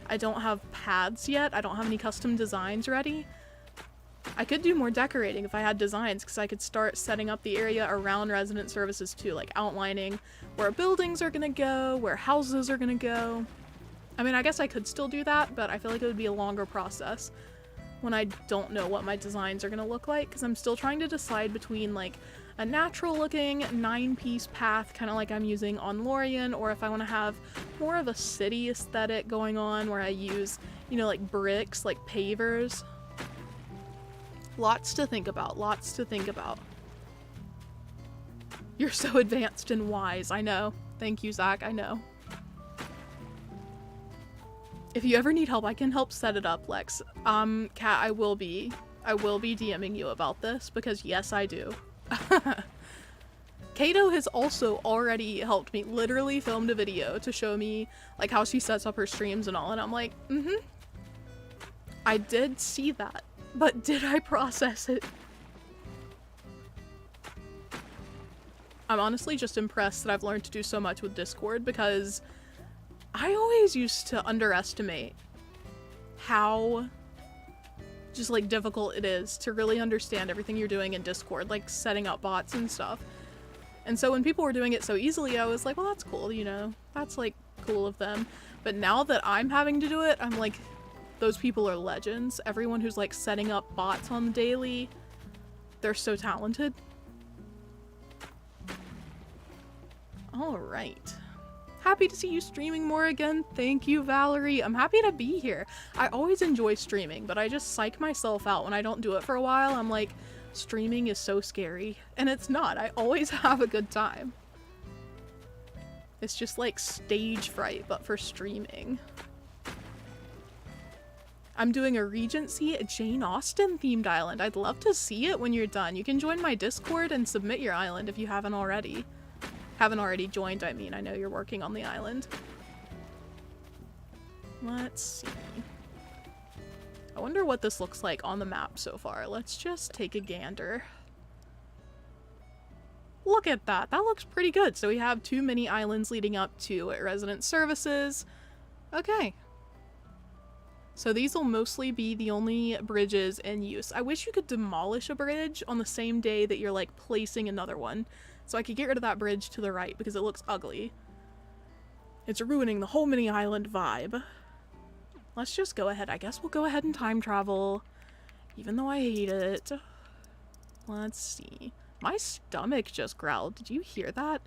I don't have paths yet. I don't have any custom designs ready. I could do more decorating if I had designs because I could start setting up the area around resident services too, like outlining where buildings are gonna go, where houses are gonna go. I mean, I guess I could still do that, but I feel like it would be a longer process when I don't know what my designs are gonna look like because I'm still trying to decide between like a natural looking 9-piece path, kind of like I'm using on Lorien, or if I want to have more of a city aesthetic going on where I use, you know, like bricks, like pavers. Lots to think about, lots to think about. You're so advanced and wise, I know. Thank you, Zach, I know. If you ever need help, I can help set it up, Lex. Kat, I will be DMing you about this, because yes, I do. Kato has also already helped me, literally filmed a video to show me, like, how she sets up her streams and all, and I'm like, I did see that, but did I process it? I'm honestly just impressed that I've learned to do so much with Discord, because I always used to underestimate how just like difficult it is to really understand everything you're doing in Discord, like setting up bots and stuff. And so when people were doing it so easily, I was like, well, that's cool, you know, that's like cool of them. But now that I'm having to do it, I'm like, those people are legends. Everyone who's like setting up bots on the daily, they're so talented. All right. Happy to see you streaming more again. Thank you, Valerie. I'm happy to be here. I always enjoy streaming, but I just psych myself out when I don't do it for a while. I'm like, streaming is so scary. And it's not. I always have a good time. It's just like stage fright, but for streaming. I'm doing a Regency Jane Austen themed island. I'd love to see it when you're done. You can join my Discord and submit your island if you haven't already. Haven't already joined, I mean. I know you're working on the island. Let's see. I wonder what this looks like on the map so far. Let's just take a gander. Look at that. That looks pretty good. So we have 2 mini islands leading up to resident services. Okay. So these will mostly be the only bridges in use. I wish you could demolish a bridge on the same day that you're like placing another one. So I could get rid of that bridge to the right because it looks ugly. It's ruining the whole mini island vibe. Let's just go ahead. I guess we'll go ahead and time travel, even though I hate it. Let's see. My stomach just growled. Did you hear that?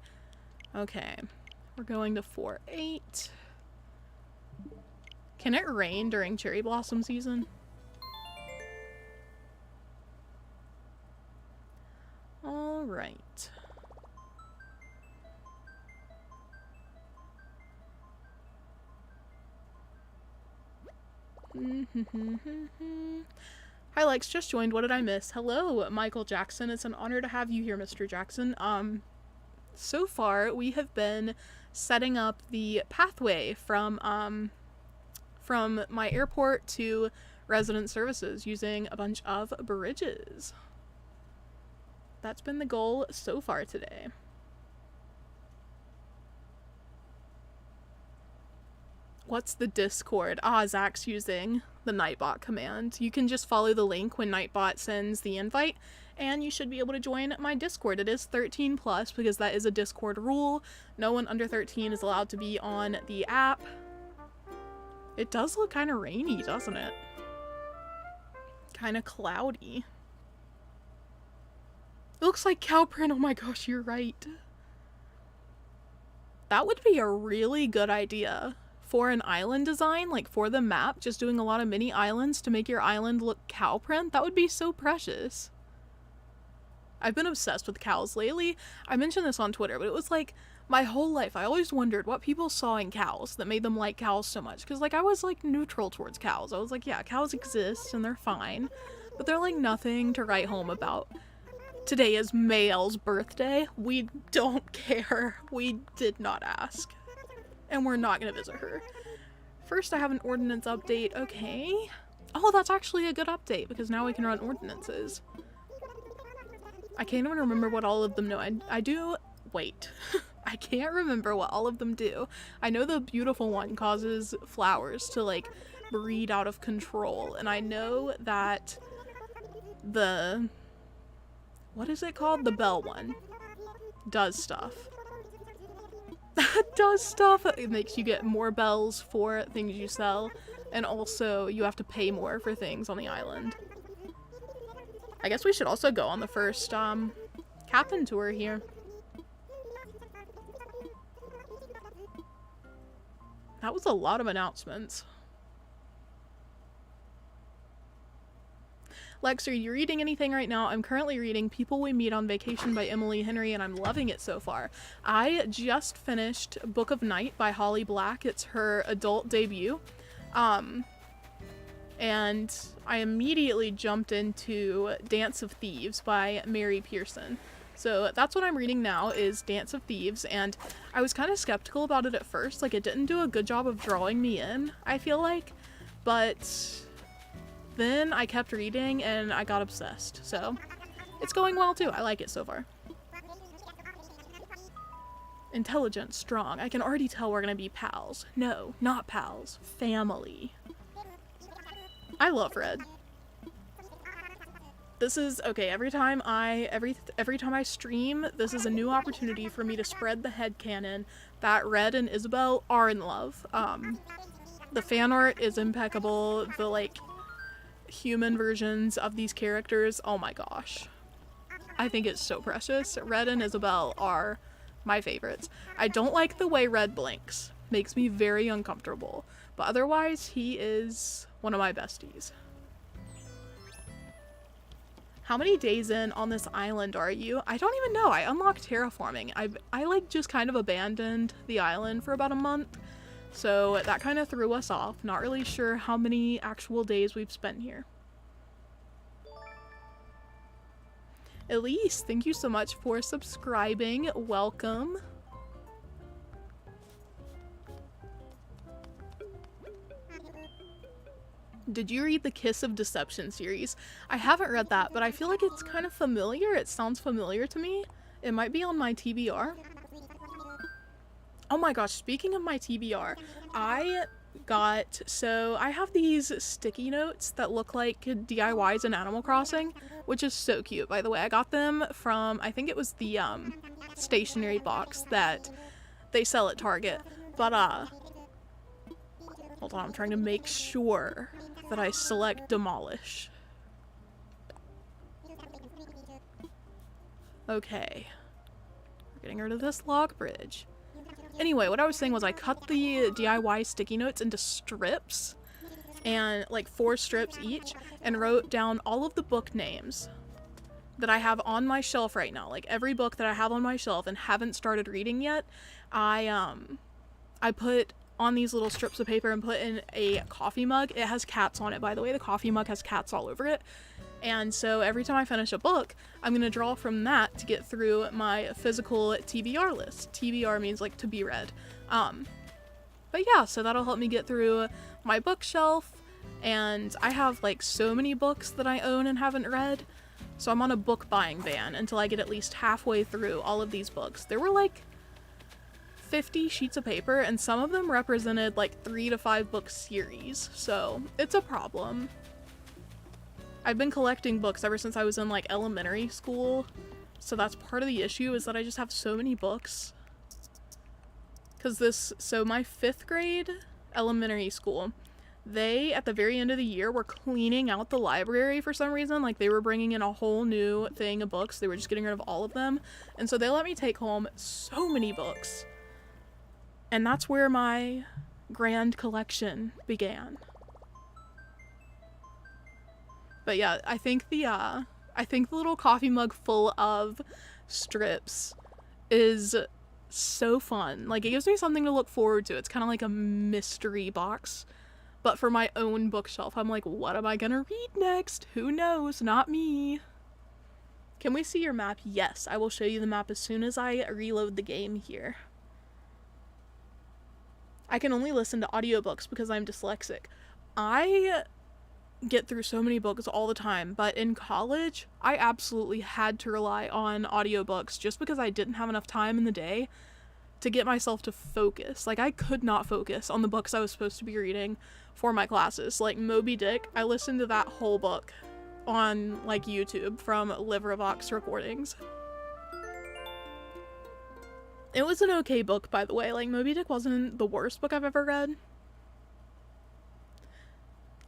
Okay. We're going to 4-8. Can it rain during cherry blossom season? All right. Hi Lex, just joined. What did I miss? Hello, Michael Jackson. It's an honor to have you here, Mr. Jackson. So far we have been setting up the pathway from my airport to resident services using a bunch of bridges. That's been the goal so far today. What's the Discord? Ah, Zach's using the Nightbot command. You can just follow the link when Nightbot sends the invite, and you should be able to join my Discord. It is 13+, because that is a Discord rule. No one under 13 is allowed to be on the app. It does look kind of rainy, doesn't it? Kind of cloudy. It looks like cow print. Oh my gosh, you're right. That would be a really good idea. For an island design, like for the map, just doing a lot of mini islands to make your island look cow print, that would be so precious. I've been obsessed with cows lately. I mentioned this on Twitter, but it was like my whole life I always wondered what people saw in cows that made them like cows so much. Because like I was like neutral towards cows. I was like, yeah, cows exist and they're fine, but they're like nothing to write home about. Today is Mayel's birthday. We don't care. We did not ask. And we're not gonna visit her. First, I have an ordinance update. Okay. Oh, that's actually a good update because now we can run ordinances. I can't even remember what all of them know. I do. Wait. I can't remember what all of them do. I know the beautiful one causes flowers to like breed out of control. And I know that the... what is it called? The bell one does stuff. That does stuff. It makes you get more bells for things you sell, and also you have to pay more for things on the island. I guess we should also go on the first Captain tour here. That was a lot of announcements. Lex, are you reading anything right now? I'm currently reading People We Meet on Vacation by Emily Henry, and I'm loving it so far. I just finished Book of Night by Holly Black. It's her adult debut. And I immediately jumped into Dance of Thieves by Mary Pearson. So that's what I'm reading now, is Dance of Thieves, and I was kind of skeptical about it at first. Like, it didn't do a good job of drawing me in, I feel like, but then I kept reading and I got obsessed. So it's going well too. I like it so far. Intelligent, strong. I can already tell we're gonna be pals. No, not pals. Family. I love Red. This is okay. Every time I stream, this is a new opportunity for me to spread the headcanon that Red and Isabel are in love. The fan art is impeccable. The like human versions of these characters, oh my gosh, I think it's so precious. Red and Isabel are my favorites. I don't like the way Red blinks. Makes me very uncomfortable. But otherwise, he is one of my besties. How many days in on this island are you? I don't even know. I unlocked terraforming. I like just kind of abandoned the island for about a month. So that kind of threw us off. Not really sure how many actual days we've spent here. Elise, thank you so much for subscribing. Welcome. Did you read the Kiss of Deception series? I haven't read that, but I feel like it's kind of familiar. It sounds familiar to me. It might be on my TBR. Oh my gosh, speaking of my TBR, I have these sticky notes that look like DIYs in Animal Crossing, which is so cute, by the way. I got them from, I think it was the stationery box that they sell at Target. But hold on, I'm trying to make sure that I select demolish. Okay. We're getting rid of this log bridge. Anyway, what I was saying was I cut the DIY sticky notes into strips, and like 4 strips each, and wrote down all of the book names that I have on my shelf right now. Like every book that I have on my shelf and haven't started reading yet, I put on these little strips of paper and put in a coffee mug. It has cats on it, by the way. The coffee mug has cats all over it. And so every time I finish a book, I'm going to draw from that to get through my physical TBR list. TBR means like to be read. But yeah, so that'll help me get through my bookshelf. And I have like so many books that I own and haven't read. So I'm on a book buying ban until I get at least halfway through all of these books. There were like 50 sheets of paper, and some of them represented like 3 to 5 book series. So it's a problem. I've been collecting books ever since I was in like elementary school, so that's part of the issue, is that I just have so many books. So my 5th grade elementary school, they, at the very end of the year, were cleaning out the library for some reason. Like, they were bringing in a whole new thing of books. They were just getting rid of all of them. And so they let me take home so many books. And that's where my grand collection began. But yeah, I think the little coffee mug full of strips is so fun. Like, it gives me something to look forward to. It's kind of like a mystery box. But for my own bookshelf, I'm like, what am I gonna read next? Who knows? Not me. Can we see your map? Yes, I will show you the map as soon as I reload the game here. I can only listen to audiobooks because I'm dyslexic. I get through so many books all the time, but in college, I absolutely had to rely on audiobooks just because I didn't have enough time in the day to get myself to focus. Like, I could not focus on the books I was supposed to be reading for my classes. Like, Moby Dick, I listened to that whole book on, like, YouTube from LibriVox recordings. It was an okay book, by the way. Like, Moby Dick wasn't the worst book I've ever read.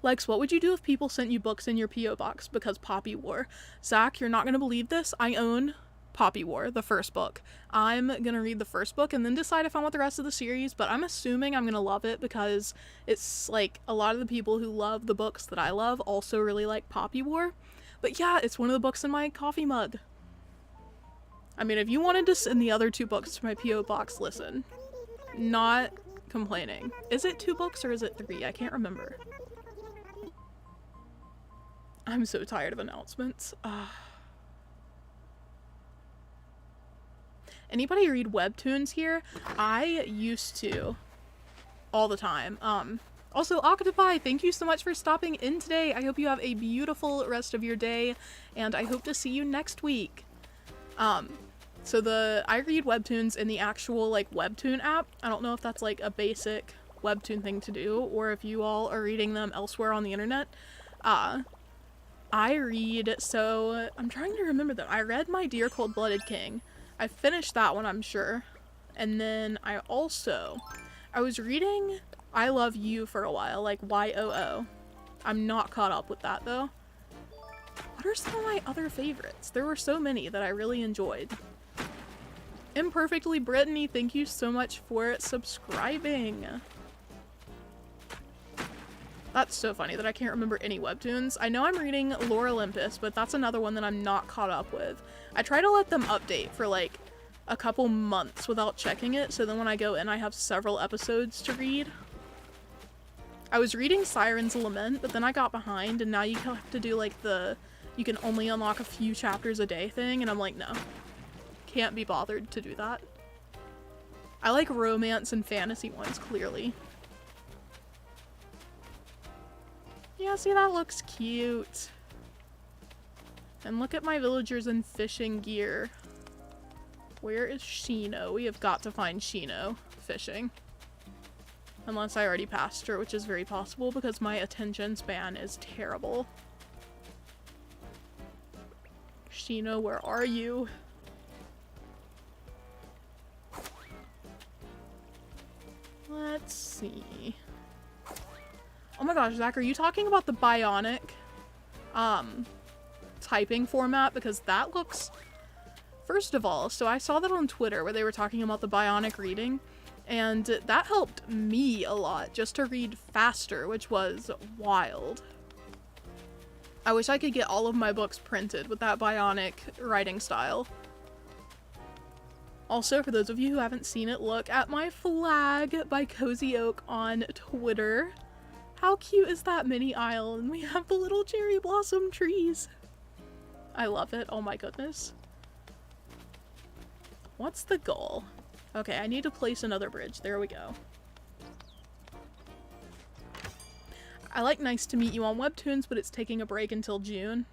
Lex, what would you do if people sent you books in your P.O. box because Poppy War? Zach, you're not gonna believe this. I own Poppy War, the first book. I'm gonna read the first book and then decide if I want the rest of the series, but I'm assuming I'm gonna love it because it's like a lot of the people who love the books that I love also really like Poppy War. But yeah, it's one of the books in my coffee mug. I mean, if you wanted to send the other 2 books to my P.O. box, listen. Not complaining. Is it 2 books or is it 3? I can't remember. I'm so tired of announcements. Anybody read webtoons here? I used to. All the time. Also, Octopi, thank you so much for stopping in today. I hope you have a beautiful rest of your day, and I hope to see you next week. So I read webtoons in the actual, like, webtoon app. I don't know if that's, like, a basic webtoon thing to do, or if you all are reading them elsewhere on the internet. I read, so I'm trying to remember them. I read My Dear Cold-Blooded King. I finished that one, I'm sure. And then I was reading I Love You for a while, like YOO. I'm not caught up with that though. What are some of my other favorites? There were so many that I really enjoyed. Imperfectly Brittany, thank you so much for subscribing. That's so funny that I can't remember any webtoons. I know I'm reading Lore Olympus, but that's another one that I'm not caught up with. I try to let them update for like a couple months without checking it, so then when I go in I have several episodes to read. I was reading Siren's Lament, but then I got behind, and now you have to do like you can only unlock a few chapters a day thing, and I'm like, no. Can't be bothered to do that. I like romance and fantasy ones, clearly. Yeah, see, that looks cute. And look at my villagers in fishing gear. Where is Shino? We have got to find Shino fishing. Unless I already passed her, which is very possible because my attention span is terrible. Shino, where are you? Let's see. Oh my gosh, Zach, are you talking about the Bionic typing format? Because that looks... First of all, so I saw that on Twitter where they were talking about the Bionic reading, and that helped me a lot just to read faster, which was wild. I wish I could get all of my books printed with that Bionic writing style. Also, for those of you who haven't seen it, look at my flag by Cozy Oak on Twitter. How cute is that mini island? We have the little cherry blossom trees. I love it. Oh my goodness. What's the goal? Okay, I need to place another bridge. There we go. I like Nice to Meet You on Webtoons, but it's taking a break until June.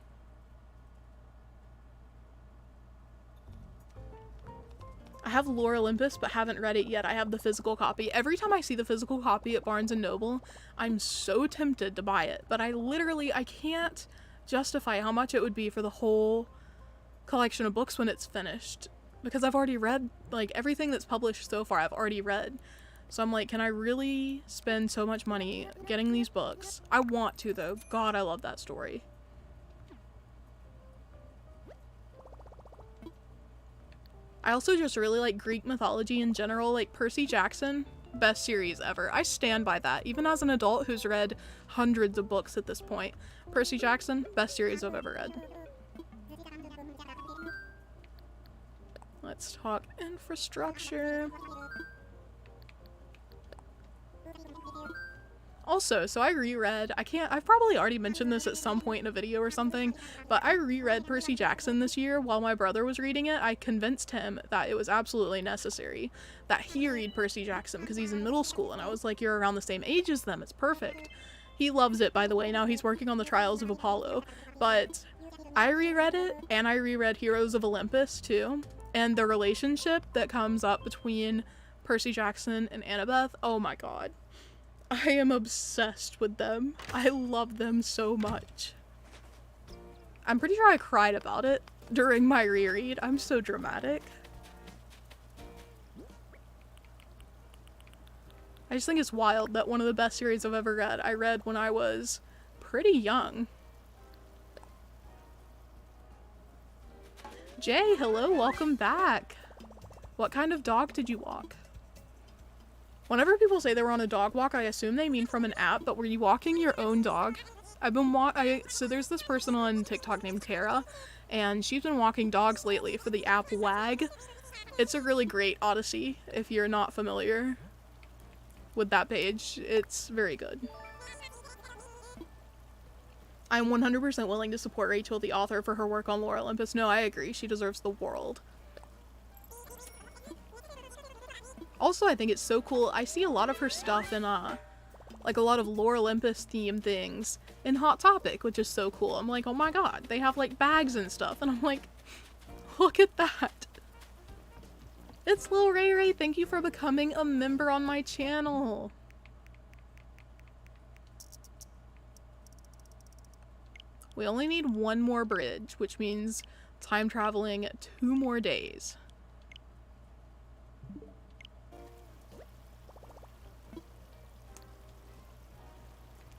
I have Lore Olympus, but haven't read it yet. I have the physical copy. Every time I see the physical copy at Barnes & Noble, I'm so tempted to buy it, but I can't justify how much it would be for the whole collection of books when it's finished. Because I've already read, like, everything that's published so far I've already read. So I'm like, can I really spend so much money getting these books? I want to, though. God, I love that story. I also just really like Greek mythology in general. Like, Percy Jackson, best series ever. I stand by that. Even as an adult who's read hundreds of books at this point. Percy Jackson, best series I've ever read. Let's talk infrastructure. Also, so I reread, I've probably already mentioned this at some point in a video or something, but I reread Percy Jackson this year while my brother was reading it. I convinced him that it was absolutely necessary that he read Percy Jackson because he's in middle school, and I was like, you're around the same age as them, it's perfect. He loves it, by the way. Now he's working on the Trials of Apollo, but I reread it, and I reread Heroes of Olympus too, and the relationship that comes up between Percy Jackson and Annabeth, oh my god. I am obsessed with them. I love them so much. I'm pretty sure I cried about it during my reread. I'm so dramatic. I just think it's wild that one of the best series I've ever read, I read when I was pretty young. Jay, hello, welcome back. What kind of dog did you walk? Whenever people say they were on a dog walk, I assume they mean from an app, but were you walking your own dog? So there's this person on TikTok named Tara, and she's been walking dogs lately for the app Wag. It's a really great odyssey if you're not familiar with that page. It's very good. I'm 100% willing to support Rachel, the author, for her work on Lore Olympus. No, I agree. She deserves the world. Also, I think it's so cool. I see a lot of her stuff in, like a lot of Lore Olympus theme things in Hot Topic, which is so cool. I'm like, oh my god, they have like bags and stuff, and I'm like, look at that. It's Lil Ray Ray, thank you for becoming a member on my channel. We only need one more bridge, which means time traveling 2 more days.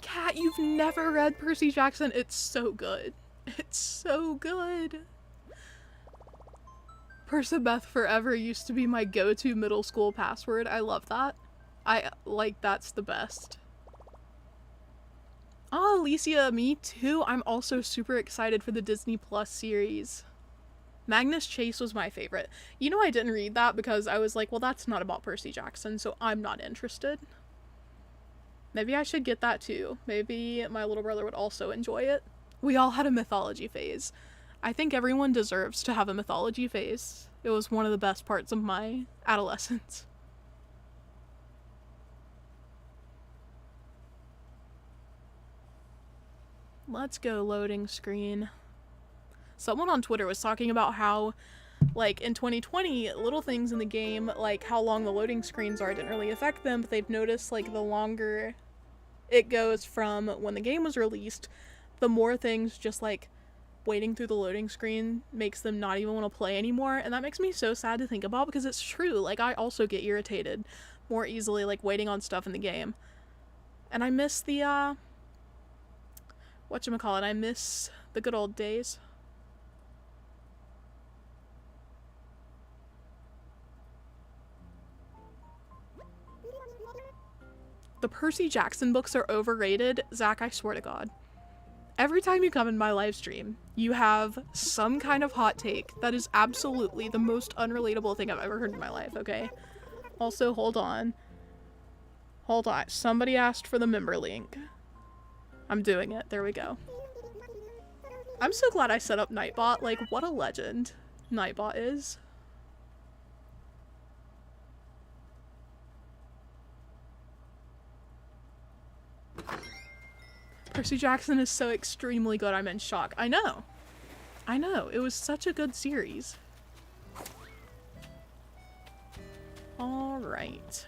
Kat, you've never read Percy Jackson? It's so good. It's so good. Persabeth Forever used to be my go-to middle school password. I love that. That's the best. Oh, Alicia, me too. I'm also super excited for the Disney Plus series. Magnus Chase was my favorite. You know, I didn't read that because I was like, well, that's not about Percy Jackson, so I'm not interested. Maybe I should get that too. Maybe my little brother would also enjoy it. We all had a mythology phase. I think everyone deserves to have a mythology phase. It was one of the best parts of my adolescence. Let's go, loading screen. Someone on Twitter was talking about how, like, in 2020, little things in the game, like how long the loading screens are, didn't really affect them, but they've noticed, like, the longer it goes from when the game was released, the more things just, like, waiting through the loading screen makes them not even want to play anymore, and that makes me so sad to think about because it's true. Like, I also get irritated more easily, like, waiting on stuff in the game. And I miss the, whatchamacallit, I miss the good old days. The Percy Jackson books are overrated. Zach, I swear to God. Every time you come in my live stream, you have some kind of hot take that is absolutely the most unrelatable thing I've ever heard in my life, okay? Also, hold on. Hold on. Somebody asked for the member link. I'm doing it. There we go. I'm so glad I set up Nightbot. Like, what a legend Nightbot is. Percy Jackson is so extremely good, I'm in shock. I know. I know. It was such a good series. Alright.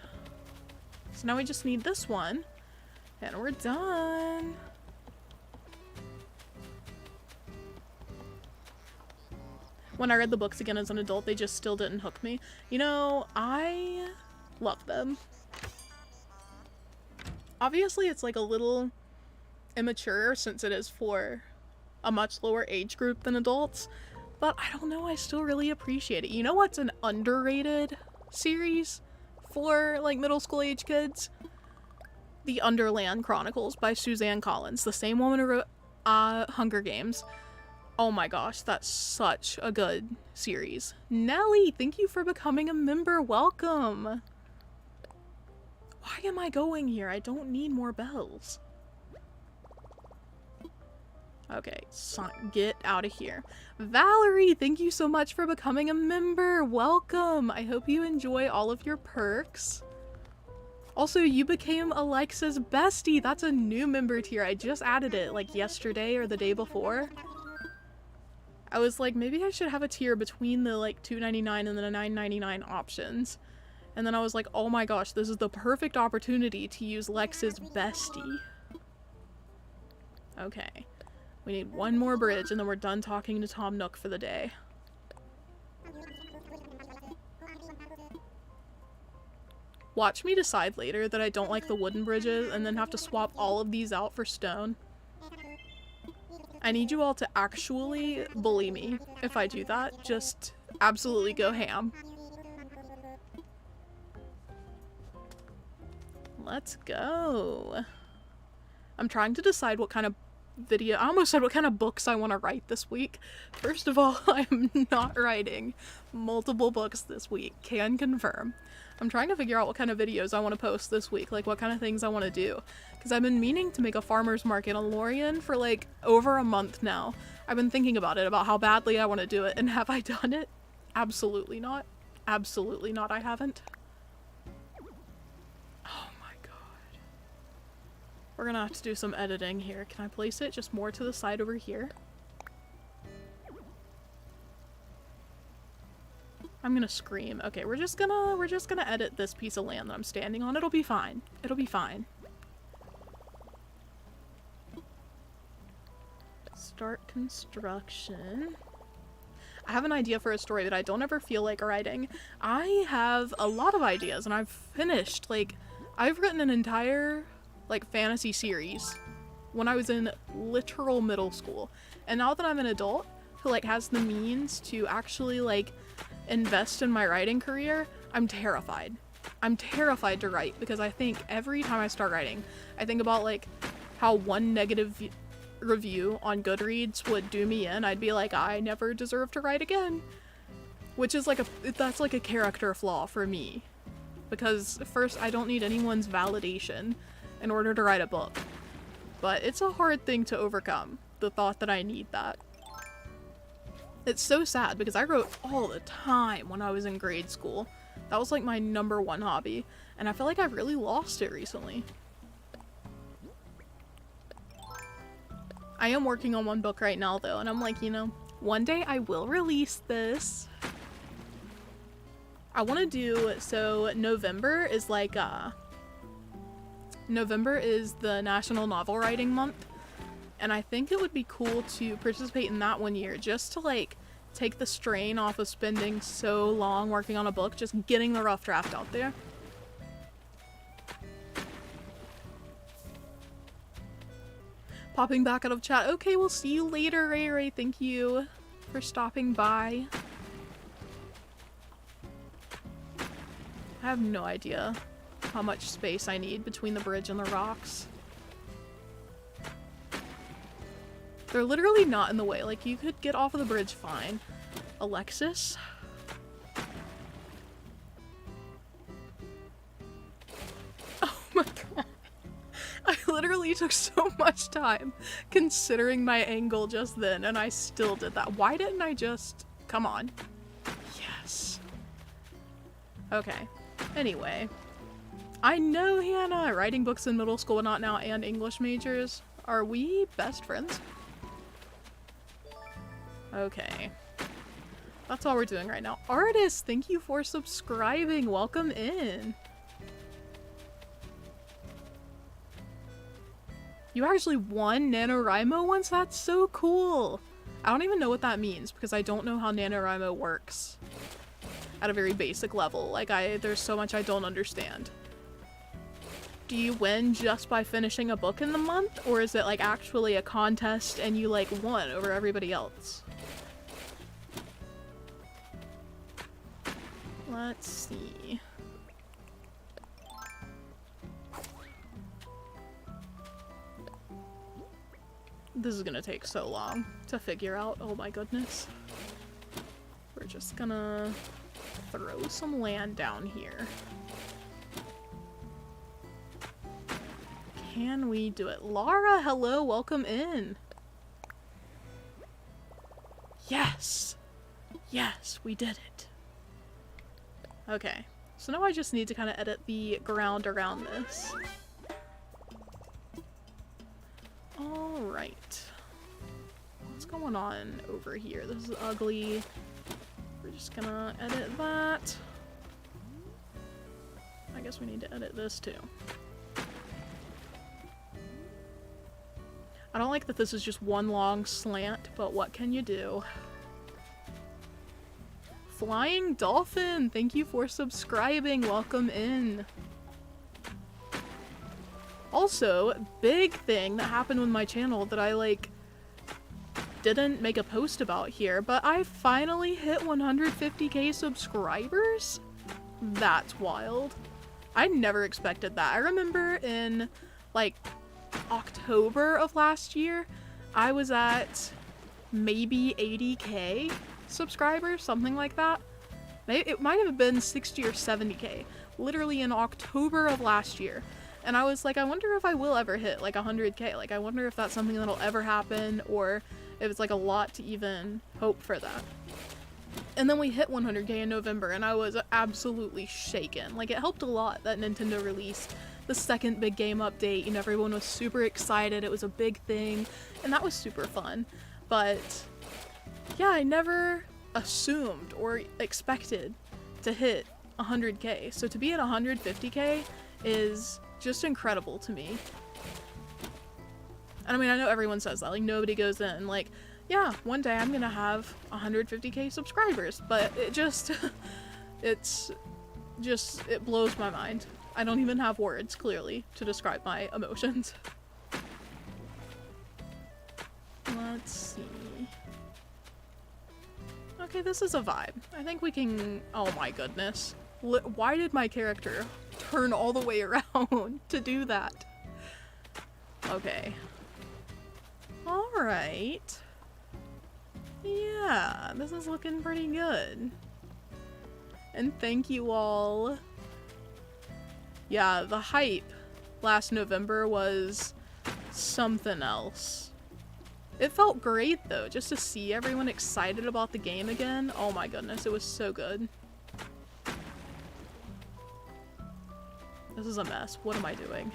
So now we just need this one. And we're done. When I read the books again as an adult, they just still didn't hook me. You know, I love them. Obviously, it's like a little immature since it is for a much lower age group than adults, but I don't know, I still really appreciate it. You know what's an underrated series for like middle school age kids? The Underland Chronicles by Suzanne Collins, the same woman who wrote Hunger Games. Oh my gosh, that's such a good series. Nelly, thank you for becoming a member. Welcome. Why am I going here? I don't need more bells. Okay, get out of here. Valerie, thank you so much for becoming a member. Welcome. I hope you enjoy all of your perks. Also, you became Alexa's bestie. That's a new member tier. I just added it like yesterday or the day before. I was like, maybe I should have a tier between the like $2.99 and the $9.99 options. And then I was like, oh my gosh, this is the perfect opportunity to use Lex's bestie. Okay. We need one more bridge and then we're done talking to Tom Nook for the day. Watch me decide later that I don't like the wooden bridges and then have to swap all of these out for stone. I need you all to actually bully me if I do that. Just absolutely go ham. Let's go. I'm trying to decide what kind of video— I almost said what kind of books I want to write this week. First of all, I'm not writing multiple books this week. Can confirm. I'm trying to figure out what kind of videos I want to post this week, like what kind of things I want to do. Because I've been meaning to make a farmer's market on Lorien for like over a month now. I've been thinking about it, about how badly I want to do it, and have I done it? Absolutely not. Absolutely not, I haven't. Oh my god. We're gonna have to do some editing here. Can I place it just more to the side over here? I'm gonna scream. Okay, we're just gonna edit this piece of land that I'm standing on. It'll be fine. It'll be fine. Start construction. I have an idea for a story that I don't ever feel like writing. I have a lot of ideas, and I've finished, like, I've written an entire, like, fantasy series when I was in literal middle school. And now that I'm an adult who, like, has the means to actually, like, invest in my writing career, I'm terrified. I'm terrified to write, because I think every time I start writing, I think about, like, how one negative review on Goodreads would do me in. I'd be like, I never deserve to write again. Which is like that's like a character flaw for me. Because first, I don't need anyone's validation in order to write a book. But it's a hard thing to overcome, the thought that I need that. It's so sad because I wrote all the time when I was in grade school. That was like my #1 hobby. And I feel like I've really lost it recently. I am working on one book right now though, and I'm like, you know, one day I will release this. I want to do— so November is like, November is the National Novel Writing Month, and I think it would be cool to participate in that one year, just to like take the strain off of spending so long working on a book, just getting the rough draft out there. Popping back out of chat. Okay, we'll see you later, Ray Ray. Thank you for stopping by. I have no idea how much space I need between the bridge and the rocks. They're literally not in the way. Like, you could get off of the bridge fine. Alexis? Oh my god. I literally took so much time considering my angle just then, and I still did that. Why didn't I just— come on. Yes. Okay. Anyway. I know Hannah, writing books in middle school, not now, and English majors. Are we best friends? Okay. That's all we're doing right now. Artist, thank you for subscribing. Welcome in. You actually won NaNoWriMo once? That's so cool! I don't even know what that means, because I don't know how NaNoWriMo works. At a very basic level. Like, there's so much I don't understand. Do you win just by finishing a book in the month? Or is it, like, actually a contest and you, like, won over everybody else? Let's see. This is gonna take so long to figure out. Oh my goodness. We're just gonna throw some land down here. Can we do it? Laura, hello, welcome in. Yes! Yes, we did it. Okay, so now I just need to kind of edit the ground around this. Alright. What's going on over here? This is ugly. We're just gonna edit that. I guess we need to edit this too. I don't like that this is just one long slant, but what can you do? Flying Dolphin, thank you for subscribing. Welcome in. Also, big thing that happened with my channel that I, like, didn't make a post about here, but I finally hit 150k subscribers? That's wild. I never expected that. I remember in like October of last year, I was at maybe 80k subscribers, something like that. Maybe it might have been 60 or 70k, literally in October of last year. And I was like, I wonder if I will ever hit like 100k. Like, I wonder if that's something that'll ever happen, or if it's like a lot to even hope for that. And then we hit 100k in November, and I was absolutely shaken. Like, it helped a lot that Nintendo released the second big game update, and everyone was super excited. It was a big thing, and that was super fun. But yeah, I never assumed or expected to hit 100k. So to be at 150k is just incredible to me. And I mean, I know everyone says that, like, nobody goes in like, yeah, one day I'm gonna have 150k subscribers, but it just it blows my mind. I don't even have words, clearly, to describe my emotions. Let's see. Okay, this is a vibe. I think we can... Oh my goodness. Why did my character turn all the way around to do that? Okay. Alright. Yeah, this is looking pretty good. And thank you all. Yeah, the hype last November was something else. It felt great though, just to see everyone excited about the game again. Oh my goodness, it was so good. This is a mess. What am I doing?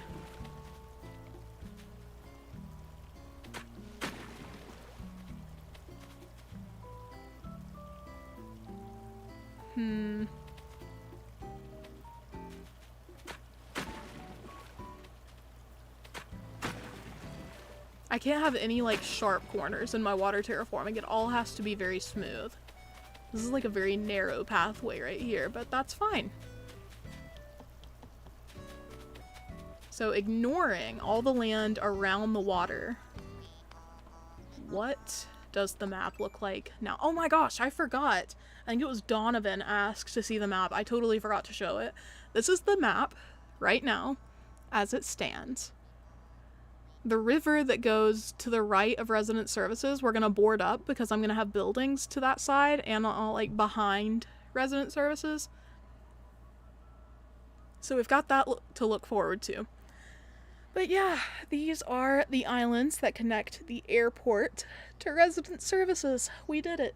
I can't have any like sharp corners in my water terraforming. It all has to be very smooth. This is like a very narrow pathway right here, but that's fine. So ignoring all the land around the water, what does the map look like now? Oh my gosh, I forgot. I think it was Donovan asked to see the map. I totally forgot to show it. This is the map right now as it stands. The river that goes to the right of resident services, we're gonna board up because I'm gonna have buildings to that side and like behind resident services. So we've got that to look forward to. But yeah, these are the islands that connect the airport to resident services. We did it.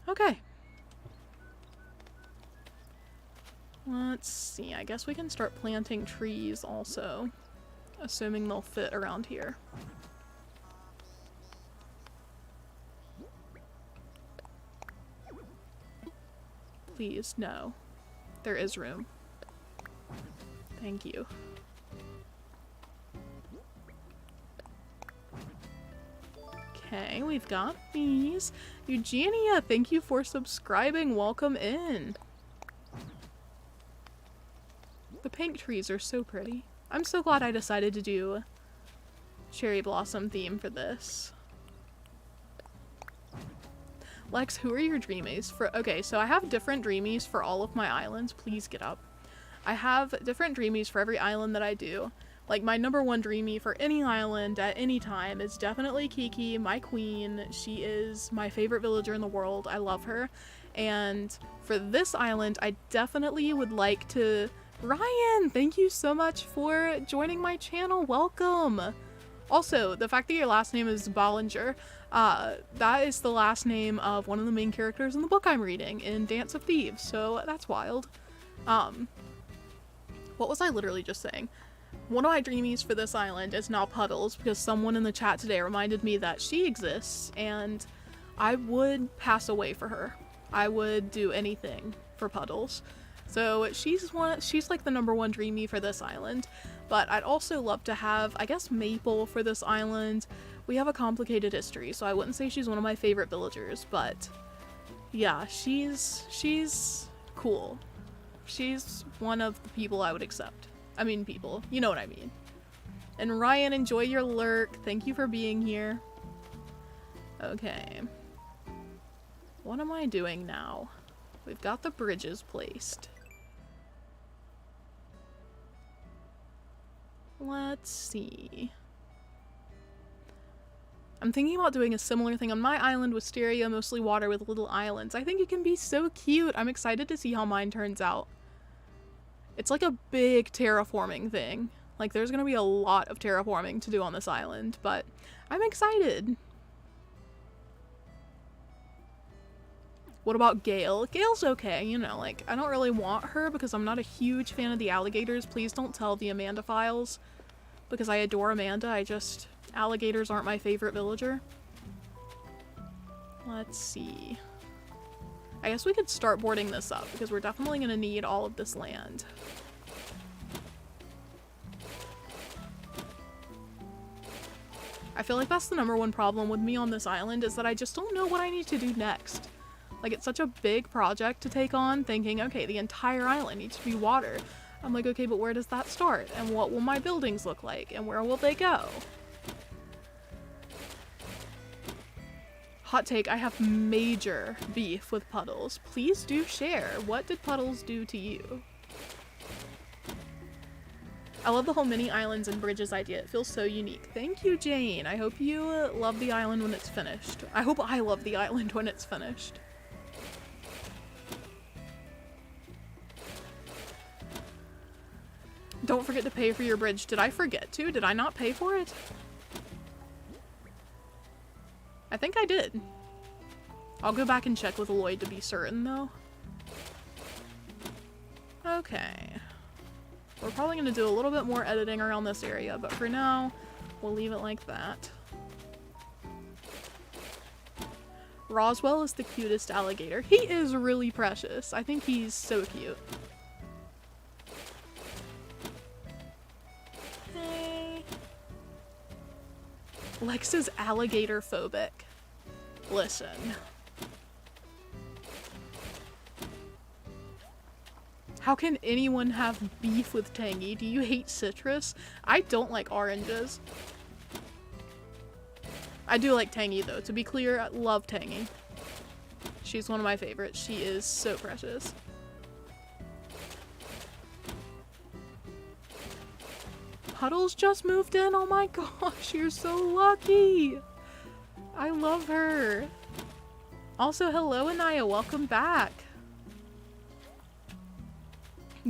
Okay. Let's see, I guess we can start planting trees also, assuming they'll fit around here. Please, no. There is room. Thank you. Okay, we've got these. Eugenia, thank you for subscribing. Welcome in. The pink trees are so pretty. I'm so glad I decided to do cherry blossom theme for this. Lex, who are your dreamies for? Okay, so I have different dreamies for all of my islands. Please get up. I have different dreamies for every island that I do. Like, my number one dreamie for any island at any time is definitely Kiki, my queen. She is my favorite villager in the world. I love her. And for this island, I definitely would like to... Ryan, thank you so much for joining my channel. Welcome. Also, the fact that your last name is Bollinger, that is the last name of one of the main characters in the book I'm reading in Dance of Thieves, so that's wild. What was I literally just saying? One of my dreamies for this island is now Puddles, because someone in the chat today reminded me that she exists, and I would pass away for her. I would do anything for Puddles. So she's like the number one dreamie for this island, but I'd also love to have, I guess, Maple for this island. We have a complicated history, so I wouldn't say she's one of my favorite villagers, but yeah, she's cool. She's one of the people I would accept. I mean, people, you know what I mean. And Ryan, enjoy your lurk. Thank you for being here. Okay. What am I doing now? We've got the bridges placed. Let's see. I'm thinking about doing a similar thing on my island, Wisteria, mostly water with little islands. I think it can be so cute. I'm excited to see how mine turns out. It's like a big terraforming thing. Like, there's gonna be a lot of terraforming to do on this island, but I'm excited. What about Gale? Gale's okay, you know, like, I don't really want her because I'm not a huge fan of the alligators. Please don't tell the Amanda files, because I adore Amanda. Alligators aren't my favorite villager. Let's see. I guess we could start boarding this up, because we're definitely going to need all of this land. I feel like that's the #1 problem with me on this island, is that I just don't know what I need to do next. Like, it's such a big project to take on, thinking, okay, the entire island needs to be water. I'm like, okay, but where does that start? And what will my buildings look like? And where will they go? Hot take, I have major beef with Puddles. Please do share. What did Puddles do to you? I love the whole mini islands and bridges idea. It feels so unique. Thank you, Jane. I hope you love the island when it's finished. I hope I love the island when it's finished. Don't forget to pay for your bridge. Did I forget to? Did I not pay for it? I think I did. I'll go back and check with Lloyd to be certain, though. Okay. We're probably going to do a little bit more editing around this area, but for now, we'll leave it like that. Roswell is the cutest alligator. He is really precious. I think he's so cute. Lex is alligator phobic. Listen. How can anyone have beef with Tangy? Do you hate citrus? I don't like oranges. I do like Tangy though. To be clear, I love Tangy. She's one of my favorites. She is so precious. Puddles just moved in. Oh my gosh, you're so lucky. I love her. Also, hello, Anaya. Welcome back.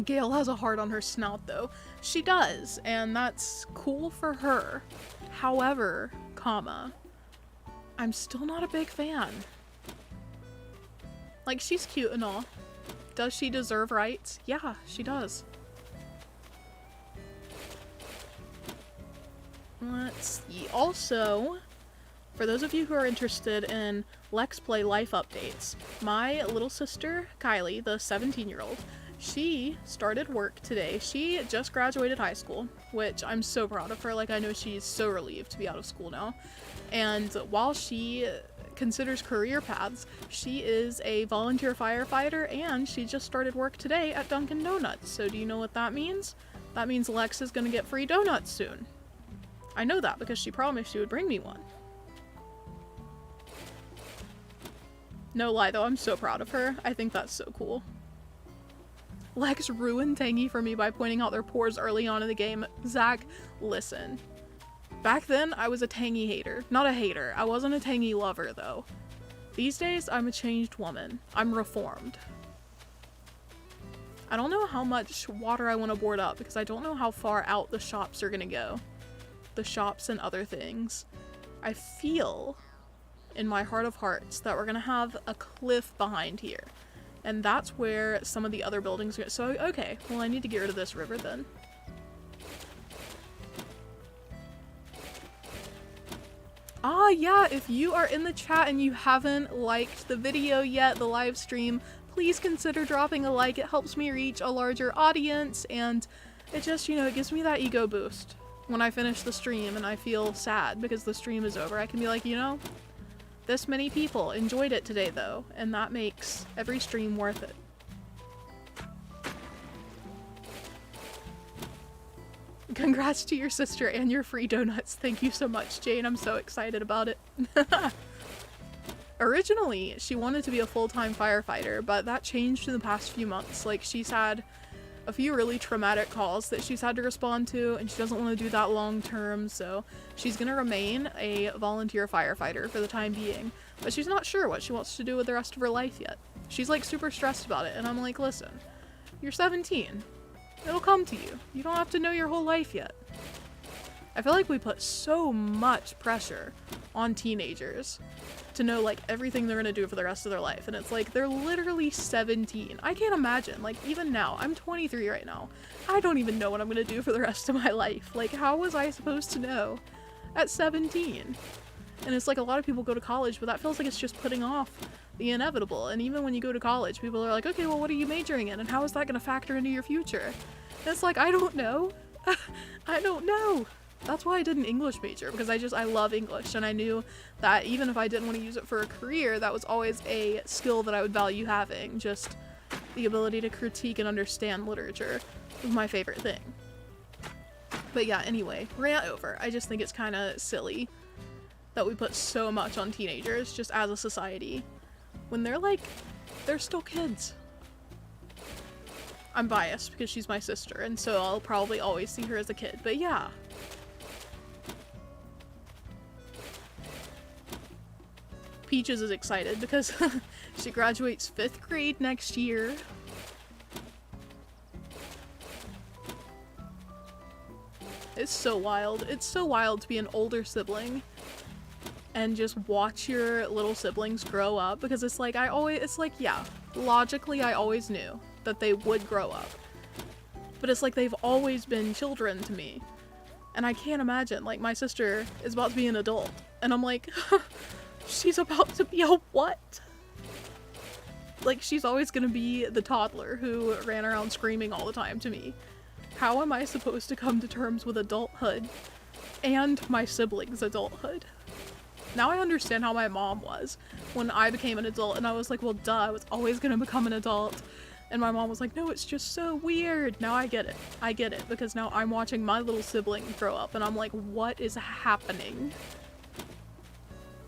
Gale has a heart on her snout, though. She does, and that's cool for her. However, I'm still not a big fan. Like, she's cute and all. Does she deserve rights? Yeah, she does. Let's see. Also, for those of you who are interested in Lex Play life updates, my little sister, Kylie, the 17-year-old, she started work today. She just graduated high school, which I'm so proud of her. Like, I know she's so relieved to be out of school now. And while she considers career paths, she is a volunteer firefighter, and she just started work today at Dunkin' Donuts. So do you know what that means? That means Lex is gonna get free donuts soon. I know that because she promised she would bring me one. No lie though, I'm so proud of her. I think that's so cool. Lex ruined Tangy for me by pointing out their pores early on in the game. Zach, listen. Back then, I was a Tangy hater. Not a hater. I wasn't a Tangy lover though. These days, I'm a changed woman. I'm reformed. I don't know how much water I want to board up because I don't know how far out the shops are gonna go. The shops and other things. I feel in my heart of hearts that we're gonna have a cliff behind here, and that's where some of the other buildings go. So okay, well, I need to get rid of this river then. Ah yeah, if you are in the chat and you haven't liked the video yet, the live stream, please consider dropping a like. It helps me reach a larger audience, and it just, you know, it gives me that ego boost. When I finish the stream and I feel sad because the stream is over, I can be like, you know, this many people enjoyed it today though, and that makes every stream worth it. Congrats to your sister and your free donuts. Thank you so much, Jane. I'm so excited about it. Originally, she wanted to be a full-time firefighter, but that changed in the past few months. Like, she's had a few really traumatic calls that she's had to respond to, and she doesn't want to do that long-term, so she's gonna remain a volunteer firefighter for the time being. But she's not sure what she wants to do with the rest of her life yet. She's, like, super stressed about it, and I'm like, listen, you're 17. It'll come to you. You don't have to know your whole life yet. I feel like we put so much pressure on teenagers to know, like, everything they're gonna do for the rest of their life, and it's like, they're literally 17. I can't imagine, like, even now, I'm 23 right now, I don't even know what I'm gonna do for the rest of my life. Like, how was I supposed to know at 17? And it's like, a lot of people go to college, but that feels like it's just putting off the inevitable. And even when you go to college, people are like, okay, well, what are you majoring in, and how is that gonna factor into your future? And it's like, I don't know. I don't know. That's why I did an English major, because I love English, and I knew that even if I didn't want to use it for a career, that was always a skill that I would value having. Just the ability to critique and understand literature was my favorite thing. But yeah, anyway, rant over. I just think it's kind of silly that we put so much on teenagers just as a society when they're still kids. I'm biased because she's my sister, and so I'll probably always see her as a kid, but yeah. Peaches is excited because she graduates 5th grade next year. It's so wild. It's so wild to be an older sibling and just watch your little siblings grow up, because it's like, yeah, logically I always knew that they would grow up. But it's like, they've always been children to me. And I can't imagine, like, my sister is about to be an adult, and I'm like, she's about to be a what? Like, she's always gonna be the toddler who ran around screaming all the time to me. How am I supposed to come to terms with adulthood and my siblings' adulthood? Now I understand how my mom was when I became an adult, and I was like, well, duh, I was always gonna become an adult. And my mom was like, no, it's just so weird. Now I get it. I get it, because now I'm watching my little sibling grow up, and I'm like, what is happening?